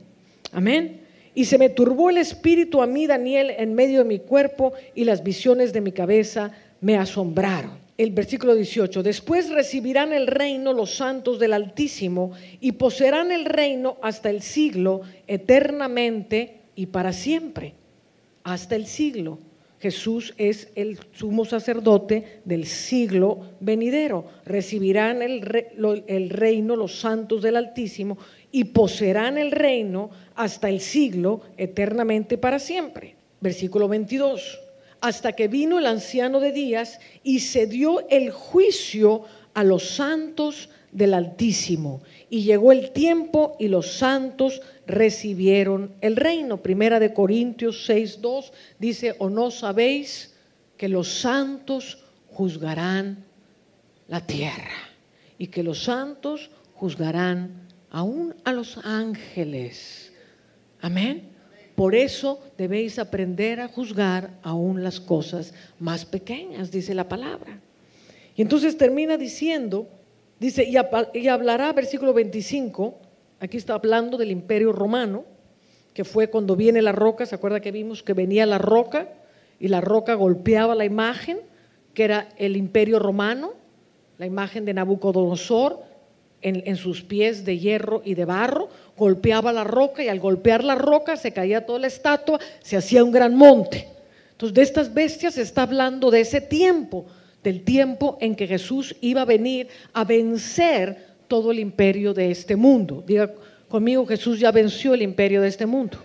Amén. Y se me turbó el espíritu a mí, Daniel, en medio de mi cuerpo, y las visiones de mi cabeza me asombraron. El versículo 18, después recibirán el reino los santos del Altísimo y poseerán el reino hasta el siglo, eternamente y para siempre. Hasta el siglo. Jesús es el sumo sacerdote del siglo venidero. Recibirán el reino los santos del Altísimo y poseerán el reino hasta el siglo, eternamente para siempre. Versículo 22. Hasta que vino el anciano de días y se dio el juicio a los santos del Altísimo. Y llegó el tiempo y los santos recibieron el reino. Primera de Corintios 6:2 dice, ¿o no sabéis que los santos juzgarán la tierra? Y que los santos juzgarán aún a los ángeles. Amén. Por eso debéis aprender a juzgar aún las cosas más pequeñas, dice la palabra. Y entonces termina diciendo, dice, y hablará, versículo 25, aquí está hablando del Imperio Romano, que fue cuando viene la roca. ¿Se acuerda que vimos que venía la roca y la roca golpeaba la imagen, que era el Imperio Romano, la imagen de Nabucodonosor en sus pies de hierro y de barro? Golpeaba la roca y al golpear la roca se caía toda la estatua, se hacía un gran monte. Entonces de estas bestias se está hablando de ese tiempo, del tiempo en que Jesús iba a venir a vencer todo el imperio de este mundo. Diga conmigo, Jesús ya venció el imperio de este mundo.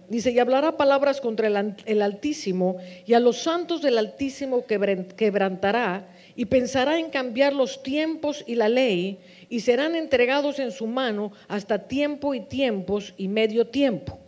Dice, y hablará palabras contra el Altísimo, y a los santos del Altísimo quebrantará, y pensará en cambiar los tiempos y la ley, y serán entregados en su mano hasta tiempo y tiempos y medio tiempo.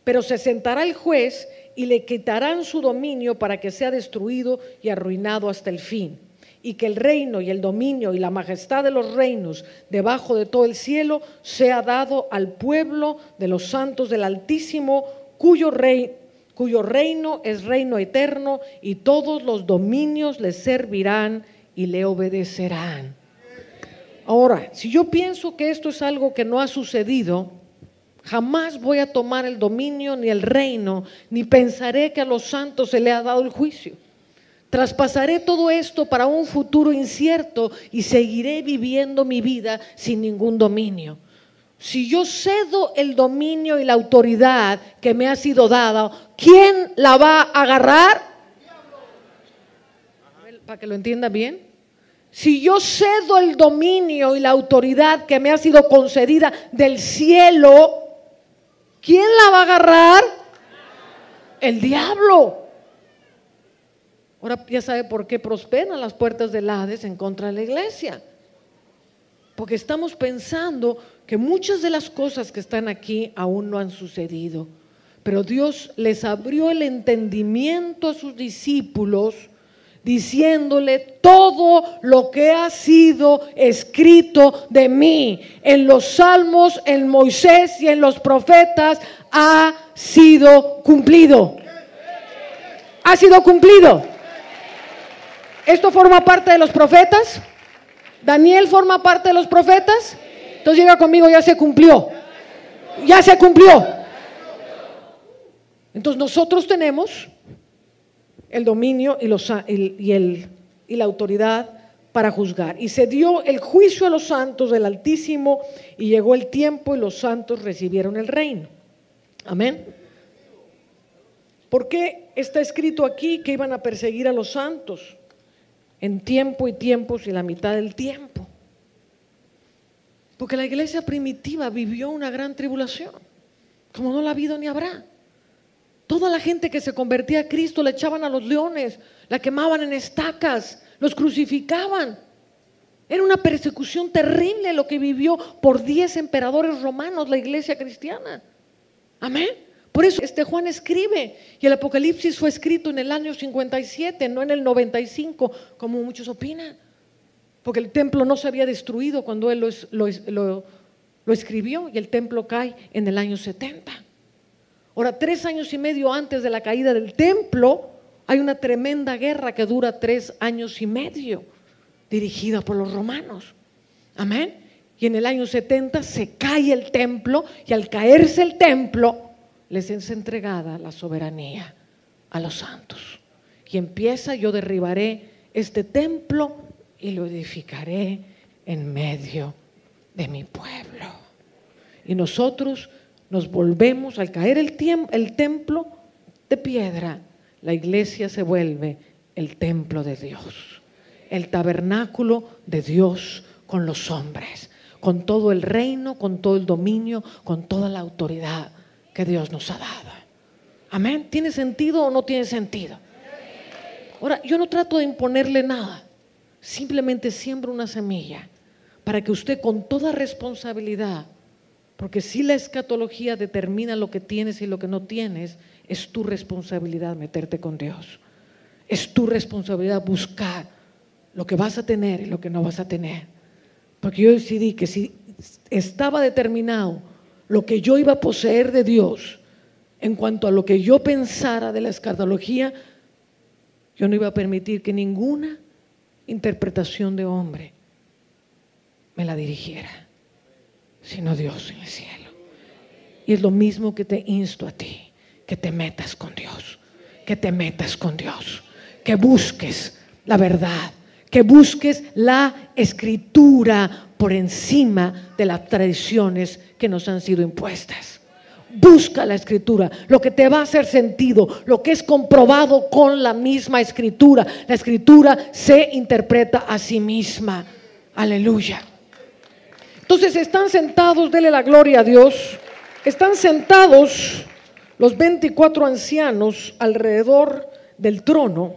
Pero se sentará el juez y le quitarán su dominio para que sea destruido y arruinado hasta el fin. Y que el reino y el dominio y la majestad de los reinos debajo de todo el cielo sea dado al pueblo de los santos del Altísimo, cuyo reino es reino eterno, y todos los dominios le servirán y le obedecerán. Ahora, si yo pienso que esto es algo que no ha sucedido, jamás voy a tomar el dominio ni el reino, ni pensaré que a los santos se le ha dado el juicio. Traspasaré todo esto para un futuro incierto y seguiré viviendo mi vida sin ningún dominio. Si yo cedo el dominio y la autoridad que me ha sido dada, ¿quién la va a agarrar? Para que lo entienda bien. Si yo cedo el dominio y la autoridad que me ha sido concedida del cielo, ¿quién la va a agarrar? El diablo. Ahora ya sabe por qué prosperan las puertas del Hades en contra de la iglesia. Porque estamos pensando que muchas de las cosas que están aquí aún no han sucedido. Pero Dios les abrió el entendimiento a sus discípulos, diciéndole todo lo que ha sido escrito de mí en los salmos, en Moisés y en los profetas ha sido cumplido. Ha sido cumplido. ¿Esto forma parte de los profetas? ¿Daniel forma parte de los profetas? Entonces llega conmigo, ya se cumplió. Ya se cumplió. Entonces nosotros tenemos el dominio y la autoridad para juzgar. Y se dio el juicio a los santos del Altísimo, y llegó el tiempo y los santos recibieron el reino. Amén. ¿Por qué está escrito aquí que iban a perseguir a los santos en tiempo y tiempos y la mitad del tiempo? Porque la iglesia primitiva vivió una gran tribulación, como no la ha habido ni habrá. Toda la gente que se convertía a Cristo la echaban a los leones, la quemaban en estacas, los crucificaban. Era una persecución terrible lo que vivió por 10 emperadores romanos la iglesia cristiana. Amén. Por eso Juan escribe, y el Apocalipsis fue escrito en el año 57, no en el 95, como muchos opinan. Porque el templo no se había destruido cuando él lo escribió, y el templo cae en el año 70. Ahora, 3 años y medio antes de la caída del templo, hay una tremenda guerra que dura 3 años y medio, dirigida por los romanos. Amén. Y en el año 70 se cae el templo, y al caerse el templo les es entregada la soberanía a los santos. Y empieza: yo derribaré este templo y lo edificaré en medio de mi pueblo. Y nosotros nos volvemos, al caer el templo de piedra, la iglesia se vuelve el templo de Dios, el tabernáculo de Dios con los hombres, con todo el reino, con todo el dominio, con toda la autoridad que Dios nos ha dado. Amén. ¿Tiene sentido o no tiene sentido? Ahora, yo no trato de imponerle nada, simplemente siembro una semilla para que usted, con toda responsabilidad, porque si la escatología determina lo que tienes y lo que no tienes, es tu responsabilidad meterte con Dios. Es tu responsabilidad buscar lo que vas a tener y lo que no vas a tener. Porque yo decidí que si estaba determinado lo que yo iba a poseer de Dios en cuanto a lo que yo pensara de la escatología, yo no iba a permitir que ninguna interpretación de hombre me la dirigiera, sino Dios en el cielo. Y es lo mismo que te insto a ti, que te metas con Dios, que te metas con Dios, que busques la verdad, que busques la escritura por encima de las tradiciones que nos han sido impuestas. Busca la escritura, lo que te va a hacer sentido, lo que es comprobado con la misma escritura. La escritura se interpreta a sí misma. Aleluya. Entonces están sentados, dele la gloria a Dios, están sentados los 24 ancianos alrededor del trono,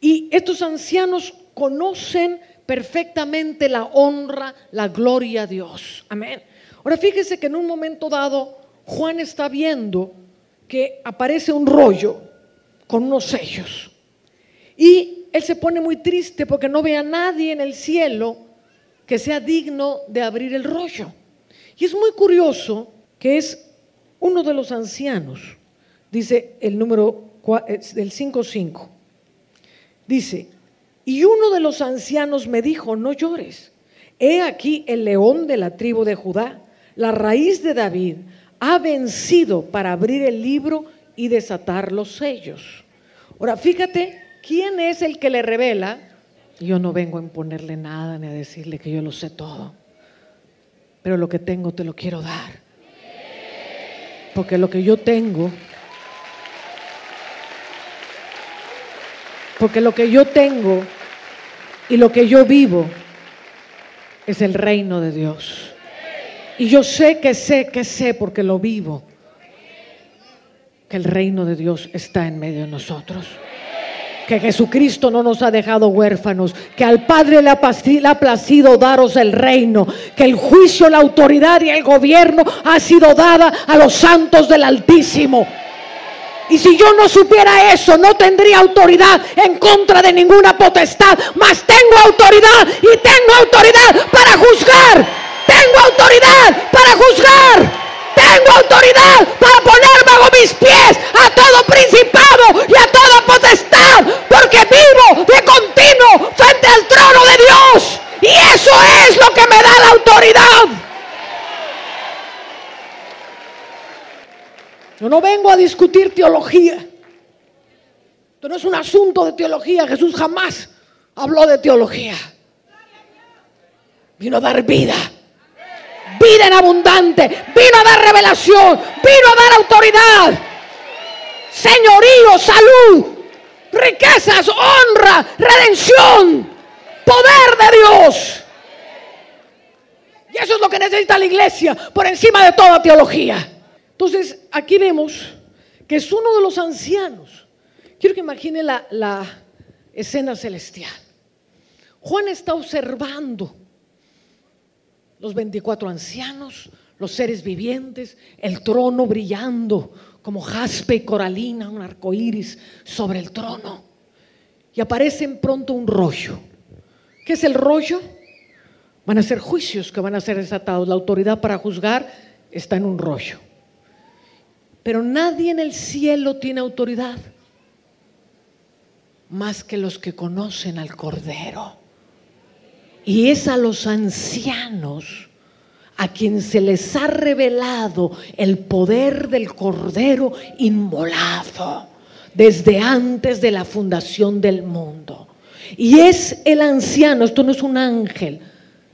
y estos ancianos conocen perfectamente la honra, la gloria a Dios. Amén. Ahora fíjese que en un momento dado Juan está viendo que aparece un rollo con unos sellos, y él se pone muy triste porque no ve a nadie en el cielo que sea digno de abrir el rollo. Y es muy curioso que es uno de los ancianos, dice el número del 5:5, dice: y uno de los ancianos me dijo: no llores, he aquí el león de la tribu de Judá, la raíz de David, ha vencido para abrir el libro y desatar los sellos. Ahora fíjate, ¿quién es el que le revela? Yo no vengo a imponerle nada ni a decirle que yo lo sé todo, pero lo que tengo te lo quiero dar, porque lo que yo tengo, y lo que yo vivo es el reino de Dios. Y yo sé, porque lo vivo, que el reino de Dios está en medio de nosotros, que Jesucristo no nos ha dejado huérfanos, que al Padre le ha placido daros el reino, que el juicio, la autoridad y el gobierno ha sido dada a los santos del Altísimo. Y si yo no supiera eso, no tendría autoridad en contra de ninguna potestad, mas tengo autoridad, y tengo autoridad para juzgar. Tengo autoridad para juzgar. Tengo autoridad para poner bajo mis pies a todo principado y a toda potestad, porque vivo de continuo frente al trono de Dios, y eso es lo que me da la autoridad. Yo no vengo a discutir teología. Esto no es un asunto de teología. Jesús jamás habló de teología. Vino a dar vida, vida en abundante, vino a dar revelación, vino a dar autoridad, señorío, salud, riquezas, honra, redención, poder de Dios. Y eso es lo que necesita la iglesia por encima de toda teología. Entonces aquí vemos que es uno de los ancianos. Quiero que imagine la escena celestial. Juan está observando los 24 ancianos, los seres vivientes, el trono brillando como jaspe y coralina, un arco iris sobre el trono. Y aparece pronto un rollo. ¿Qué es el rollo? Van a ser juicios que van a ser desatados. La autoridad para juzgar está en un rollo. Pero nadie en el cielo tiene autoridad más que los que conocen al Cordero. Y es a los ancianos a quien se les ha revelado el poder del Cordero inmolado desde antes de la fundación del mundo. Y es el anciano, esto no es un ángel,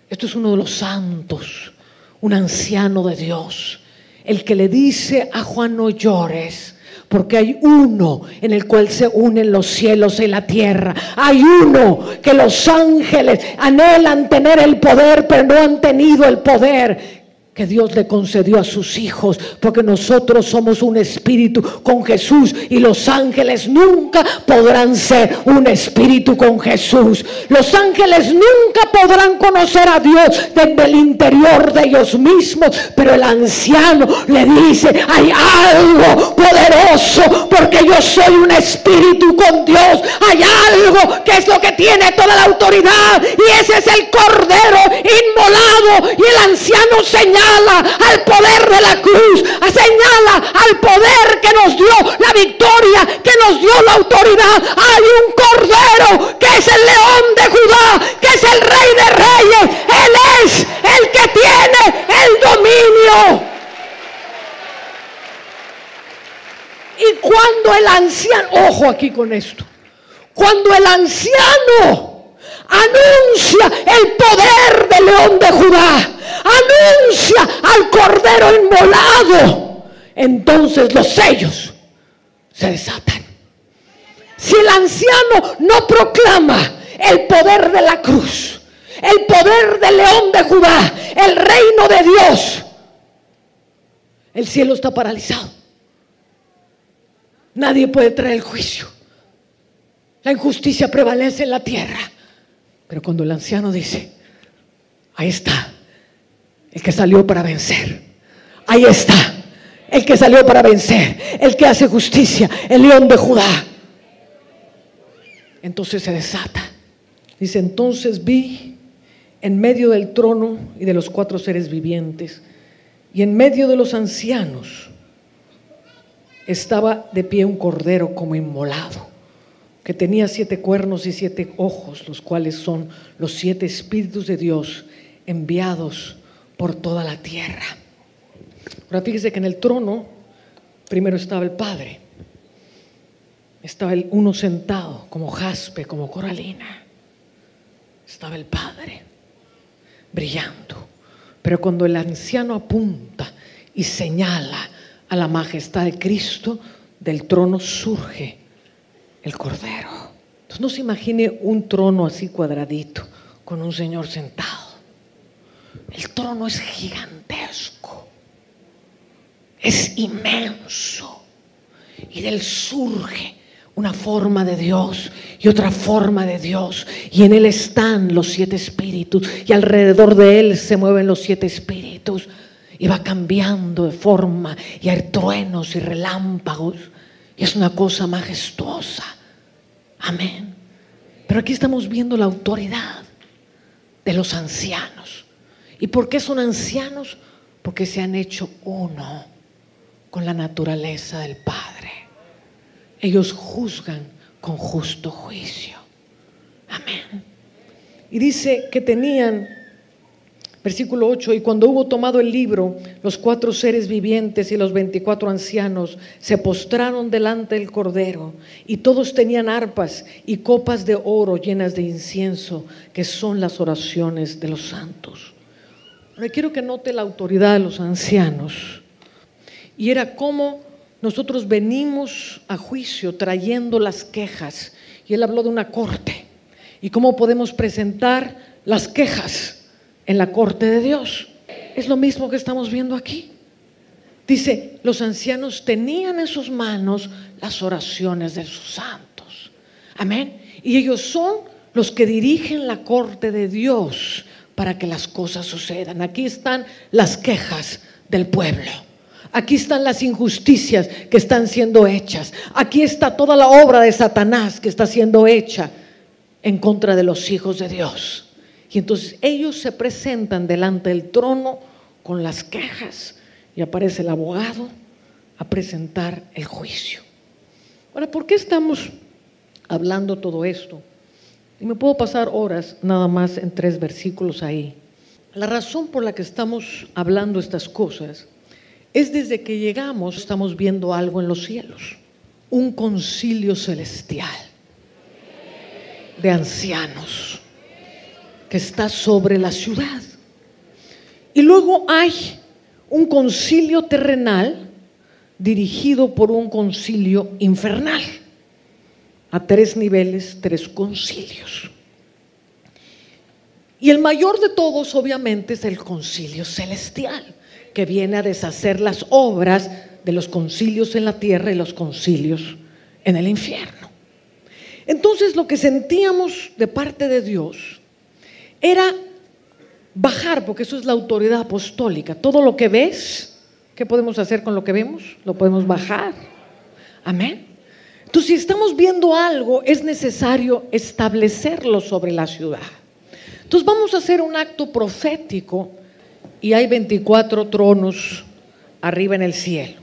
esto es uno de los santos, un anciano de Dios, el que le dice a Juan: no llores, porque hay uno en el cual se unen los cielos y la tierra. Hay uno que los ángeles anhelan tener el poder, pero no han tenido el poder que Dios le concedió a sus hijos, porque nosotros somos un espíritu con Jesús y los ángeles nunca podrán ser un espíritu con Jesús. Los ángeles nunca podrán conocer a Dios desde el interior de ellos mismos, pero el anciano le dice: hay algo poderoso, porque yo soy un espíritu con Dios. Hay algo que es lo que tiene toda la autoridad, y ese es el Cordero inmolado. Y el anciano señala al poder de la cruz, señala al poder que nos dio la victoria, que nos dio la autoridad. Hay un Cordero que es el León de Judá, que es el Rey de Reyes. Él es el que tiene el dominio. Y cuando el anciano, ojo aquí con esto, cuando el anciano anuncia el poder del León de Judá, anuncia al Cordero inmolado, entonces los sellos se desatan. Si el anciano no proclama el poder de la cruz, el poder del León de Judá, el reino de Dios, el cielo está paralizado. Nadie puede traer el juicio. La injusticia prevalece en la tierra. Pero cuando el anciano dice: ahí está el que salió para vencer, ahí está el que salió para vencer, el que hace justicia, el León de Judá, entonces se desata. Dice: entonces vi en medio del trono y de los 4 seres vivientes, y en medio de los ancianos, estaba de pie un cordero como inmolado, que tenía 7 cuernos y 7 ojos, los cuales son los 7 espíritus de Dios enviados por toda la tierra. Ahora fíjese que en el trono primero estaba el Padre, estaba el uno sentado como jaspe, como coralina, estaba el Padre brillando. Pero cuando el anciano apunta y señala a la majestad de Cristo, del trono surge el Cordero. Entonces no se imagine un trono así cuadradito con un señor sentado. El trono es gigantesco, es inmenso, y de él surge una forma de Dios y otra forma de Dios, y en él están los 7 espíritus, y alrededor de él se mueven los 7 espíritus, y va cambiando de forma, y hay truenos y relámpagos, y es una cosa majestuosa. Amén. Pero aquí estamos viendo la autoridad de los ancianos. ¿Y por qué son ancianos? Porque se han hecho uno con la naturaleza del Padre. Ellos juzgan con justo juicio. Amén. Y dice que tenían, versículo 8, y cuando hubo tomado el libro, los 4 seres vivientes y los 24 ancianos se postraron delante del Cordero, y todos tenían arpas y copas de oro llenas de incienso, que son las oraciones de los santos. Ahora quiero que note la autoridad de los ancianos, y era como nosotros venimos a juicio trayendo las quejas, y él habló de una corte, y cómo podemos presentar las quejas en la corte de Dios. Es lo mismo que estamos viendo aquí. Dice: los ancianos tenían en sus manos las oraciones de sus santos. Amén. Y ellos son los que dirigen la corte de Dios para que las cosas sucedan. Aquí están las quejas del pueblo. Aquí están las injusticias que están siendo hechas. Aquí está toda la obra de Satanás que está siendo hecha en contra de los hijos de Dios. Y entonces ellos se presentan delante del trono con las quejas, y aparece el abogado a presentar el juicio. Ahora, ¿por qué estamos hablando todo esto? Y me puedo pasar horas nada más en 3 versículos ahí. La razón por la que estamos hablando estas cosas es desde que llegamos, estamos viendo algo en los cielos, un concilio celestial de ancianos que está sobre la ciudad. Y luego hay un concilio terrenal dirigido por un concilio infernal, a 3 niveles, 3 concilios. Y el mayor de todos, obviamente, es el concilio celestial, que viene a deshacer las obras de los concilios en la tierra y los concilios en el infierno. Entonces, lo que sentíamos de parte de Dios era bajar, porque eso es la autoridad apostólica. Todo lo que ves, ¿qué podemos hacer con lo que vemos? Lo podemos bajar. Amén. Entonces, si estamos viendo algo, es necesario establecerlo sobre la ciudad. Entonces, vamos a hacer un acto profético y hay 24 tronos arriba en el cielo.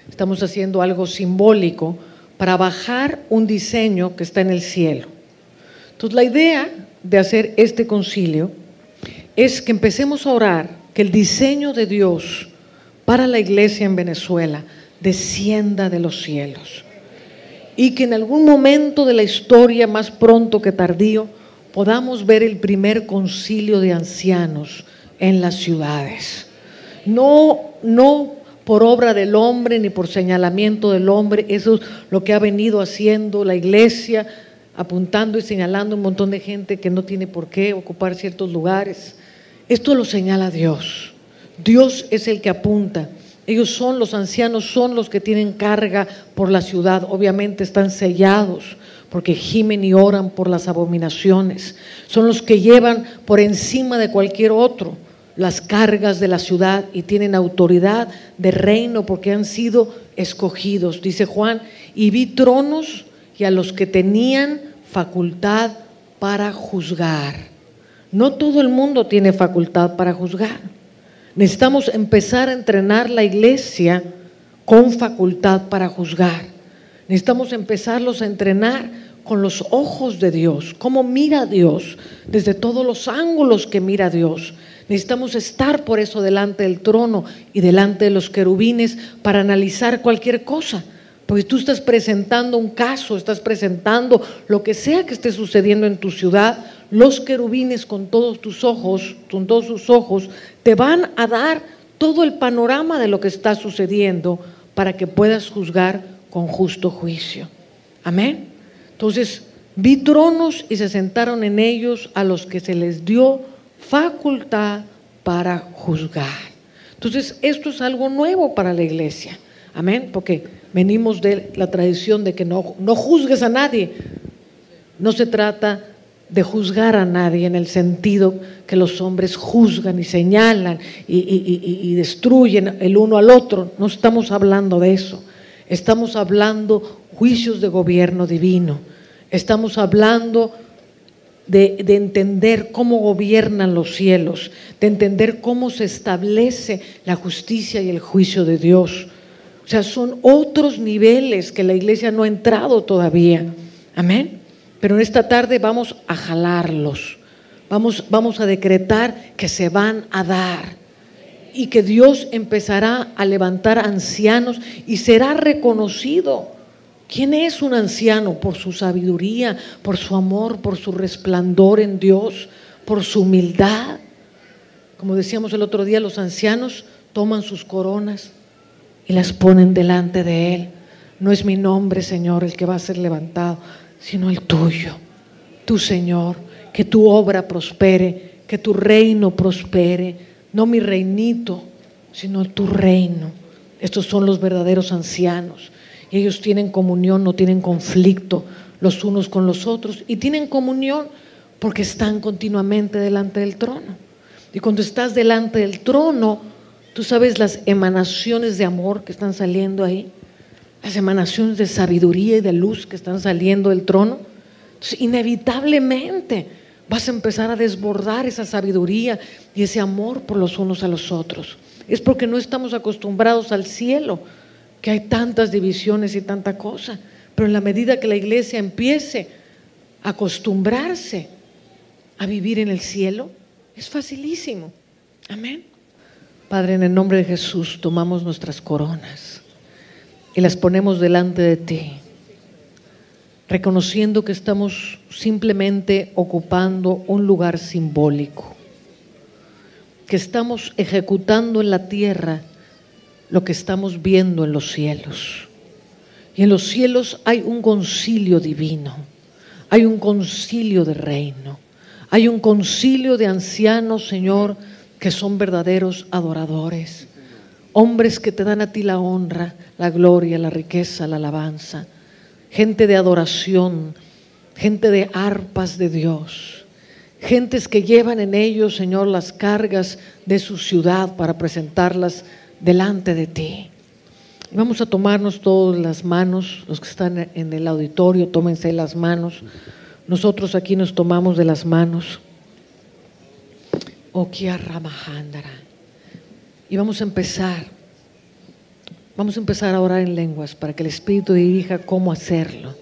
Estamos haciendo algo simbólico para bajar un diseño que está en el cielo. Entonces, la idea de hacer este concilio es que empecemos a orar que el diseño de Dios para la iglesia en Venezuela descienda de los cielos y que en algún momento de la historia, más pronto que tardío, podamos ver el primer concilio de ancianos en las ciudades. No por obra del hombre ni por señalamiento del hombre. Eso es lo que ha venido haciendo la iglesia, apuntando y señalando a un montón de gente que no tiene por qué ocupar ciertos lugares. Esto lo señala Dios. Dios es el que apunta. Ellos son, los ancianos son los que tienen carga por la ciudad. Obviamente están sellados porque gimen y oran por las abominaciones. Son los que llevan por encima de cualquier otro las cargas de la ciudad y tienen autoridad de reino porque han sido escogidos. Dice Juan, y vi tronos y a los que tenían facultad para juzgar. No todo el mundo tiene facultad para juzgar. Necesitamos empezar a entrenar la iglesia con facultad para juzgar. Necesitamos empezarlos a entrenar con los ojos de Dios, cómo mira Dios, desde todos los ángulos que mira Dios. Necesitamos estar por eso delante del trono y delante de los querubines para analizar cualquier cosa. Porque tú estás presentando un caso, estás presentando lo que sea que esté sucediendo en tu ciudad. Los querubines con todos tus ojos, con todos sus ojos, te van a dar todo el panorama de lo que está sucediendo para que puedas juzgar con justo juicio. Amén. Entonces, vi tronos y se sentaron en ellos a los que se les dio facultad para juzgar. Entonces, esto es algo nuevo para la iglesia. Amén. Porque venimos de la tradición de que no juzgues a nadie. No se trata de juzgar a nadie en el sentido que los hombres juzgan y señalan y destruyen el uno al otro. No estamos hablando de eso. Estamos hablando juicios de gobierno divino. Estamos hablando de entender cómo gobiernan los cielos, de entender cómo se establece la justicia y el juicio de Dios. O sea, son otros niveles que la iglesia no ha entrado todavía. Amén. Pero en esta tarde vamos a jalarlos, vamos a decretar que se van a dar y que Dios empezará a levantar ancianos y será reconocido. ¿Quién es un anciano? Por su sabiduría, por su amor, por su resplandor en Dios, por su humildad. Como decíamos el otro día, los ancianos toman sus coronas y las ponen delante de Él. No es mi nombre, Señor, el que va a ser levantado, sino el tuyo, tu Señor, que tu obra prospere, que tu reino prospere, no mi reinito, sino tu reino. Estos son los verdaderos ancianos y ellos tienen comunión, no tienen conflicto los unos con los otros y tienen comunión porque están continuamente delante del trono. Y cuando estás delante del trono, tú sabes las emanaciones de amor que están saliendo ahí, las emanaciones de sabiduría y de luz que están saliendo del trono. Entonces, inevitablemente vas a empezar a desbordar esa sabiduría y ese amor por los unos a los otros. Es porque no estamos acostumbrados al cielo, que hay tantas divisiones y tanta cosa. Pero en la medida que la iglesia empiece acostumbrarse a vivir en el cielo. Es facilísimo. Amén. Padre, en el nombre de Jesús tomamos nuestras coronas y las ponemos delante de ti, reconociendo que estamos simplemente ocupando un lugar simbólico, que estamos ejecutando en la tierra lo que estamos viendo en los cielos. Y en los cielos hay un concilio divino, hay un concilio de reino, hay un concilio de ancianos, Señor, que son verdaderos adoradores, hombres que te dan a ti la honra, la gloria, la riqueza, la alabanza, gente de adoración, gente de arpas de Dios, gentes que llevan en ellos, Señor, las cargas de su ciudad para presentarlas delante de ti. Y vamos a tomarnos todas las manos, los que están en el auditorio, tómense las manos. Nosotros aquí nos tomamos de las manos. Y vamos a empezar a orar en lenguas para que el Espíritu dirija cómo hacerlo.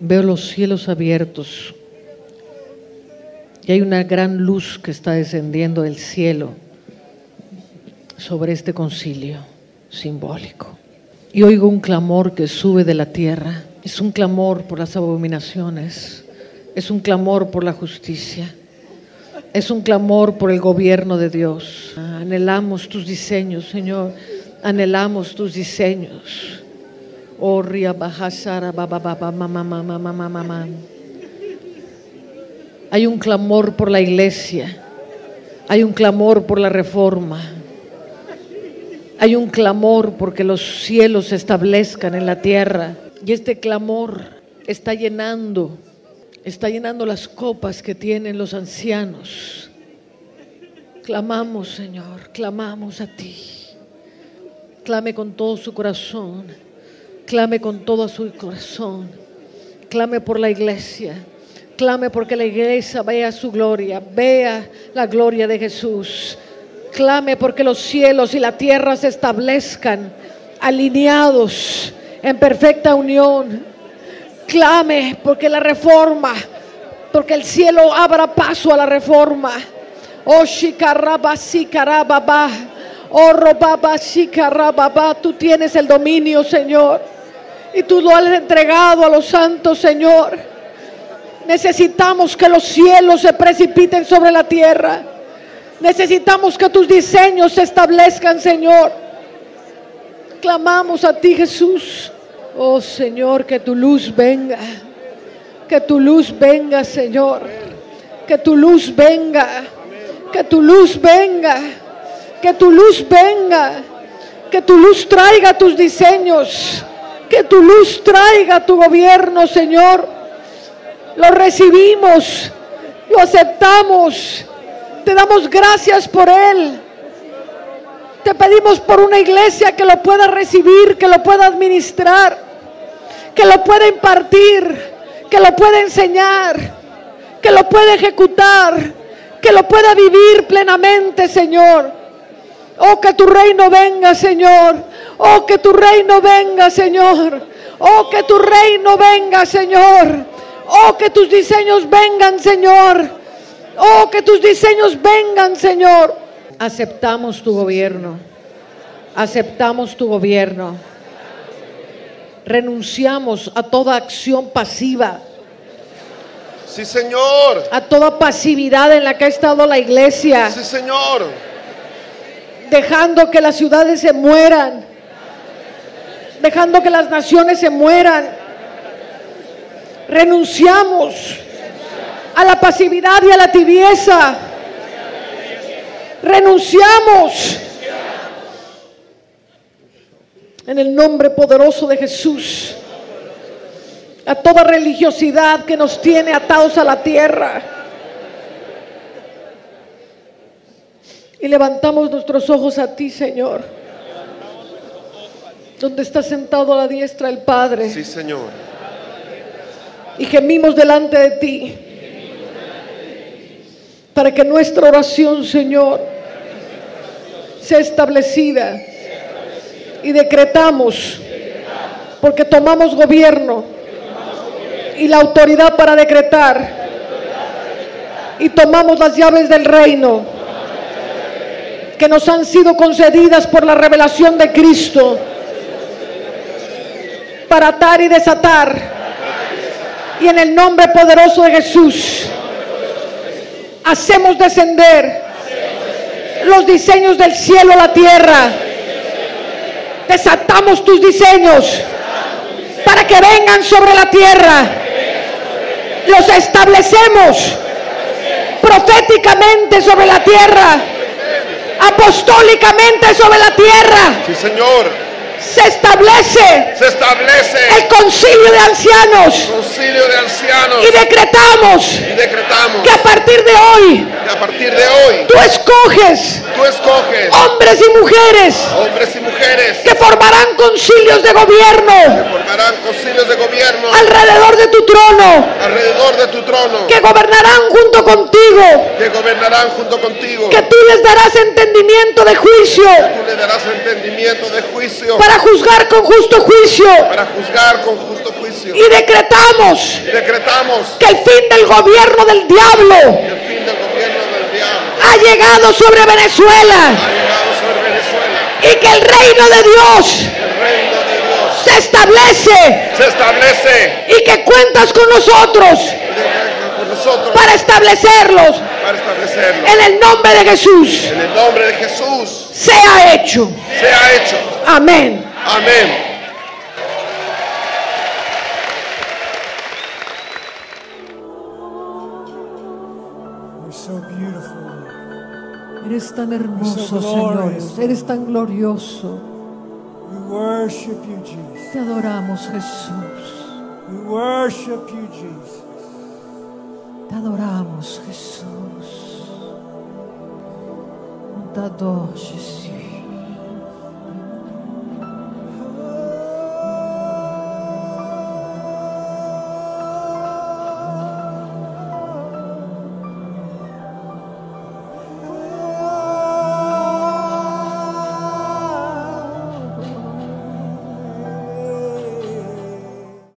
Veo los cielos abiertos y hay una gran luz que está descendiendo del cielo sobre este concilio simbólico. Y oigo un clamor que sube de la tierra. Es un clamor por las abominaciones, es un clamor por la justicia, es un clamor por el gobierno de Dios. Anhelamos tus diseños, Señor, anhelamos tus diseños. Oh, ria bajasara bababa mamá. Hay un clamor por la iglesia, hay un clamor por la reforma, hay un clamor porque los cielos se establezcan en la tierra. Y este clamor está llenando las copas que tienen los ancianos. Clamamos, Señor, clamamos a ti. Clame con todo su corazón, clame con todo su corazón, clame por la iglesia, clame porque la iglesia vea su gloria, vea la gloria de Jesús. Clame porque los cielos y la tierra se establezcan alineados en perfecta unión. Clame porque la reforma, porque el cielo abra paso a la reforma. Oh, shikaraba, sikarababa. Oh, robaba, sikarababa. Tú tienes el dominio, Señor, y tú lo has entregado a los santos, Señor. Necesitamos que los cielos se precipiten sobre la tierra. Necesitamos que tus diseños se establezcan, Señor. Clamamos a ti, Jesús. Oh, Señor, que tu luz venga. Que tu luz venga, Señor. Que tu luz venga. Que tu luz venga. Que tu luz venga. Que tu luz traiga tus diseños. Que tu luz traiga tu gobierno, Señor. Lo recibimos. Lo aceptamos. Te damos gracias por Él. Te pedimos por una iglesia que lo pueda recibir, que lo pueda administrar, que lo pueda impartir, que lo pueda enseñar, que lo pueda ejecutar, que lo pueda vivir plenamente, Señor. Oh, que tu reino venga, Señor. Oh, que tu reino venga, Señor. Oh, que tu reino venga, Señor. Oh, que tus diseños vengan, Señor. Oh, que tus diseños vengan, Señor. Aceptamos tu gobierno. Aceptamos tu gobierno. Renunciamos a toda acción pasiva. Sí, Señor. A toda pasividad en la que ha estado la iglesia. Sí, Señor. Dejando que las ciudades se mueran. Dejando que las naciones se mueran. Renunciamos a la pasividad y a la tibieza. Renunciamos en el nombre poderoso de Jesús a toda religiosidad que nos tiene atados a la tierra. Y levantamos nuestros ojos a ti, Señor, donde está sentado a la diestra el Padre. Sí, Señor. Y gemimos delante de ti para que nuestra oración, Señor, sea establecida. Y decretamos porque tomamos gobierno y la autoridad para decretar, y tomamos las llaves del reino que nos han sido concedidas por la revelación de Cristo para atar y desatar, y en el nombre poderoso de Jesús hacemos descender los diseños del cielo a la tierra. Desatamos tus diseños para que vengan sobre la tierra. Los establecemos proféticamente sobre la tierra, apostólicamente sobre la tierra. Sí, Señor. Se establece el concilio de ancianos, y decretamos que a partir de hoy tú escoges hombres y mujeres que formarán concilios de gobierno alrededor de tu trono, que gobernarán junto contigo, que tú les darás entendimiento de juicio para juzgar con justo juicio. Y decretamos que el fin del gobierno del diablo ha llegado sobre Venezuela, y que el reino de Dios se establece, y que cuentas con nosotros para establecerlos. En el nombre de Jesús. Sea hecho. Amén. Eres tan hermoso, Señor. Eres tan glorioso. Te adoramos, Jesús. Te adoramos, Jesús. Te adoro, Jesús.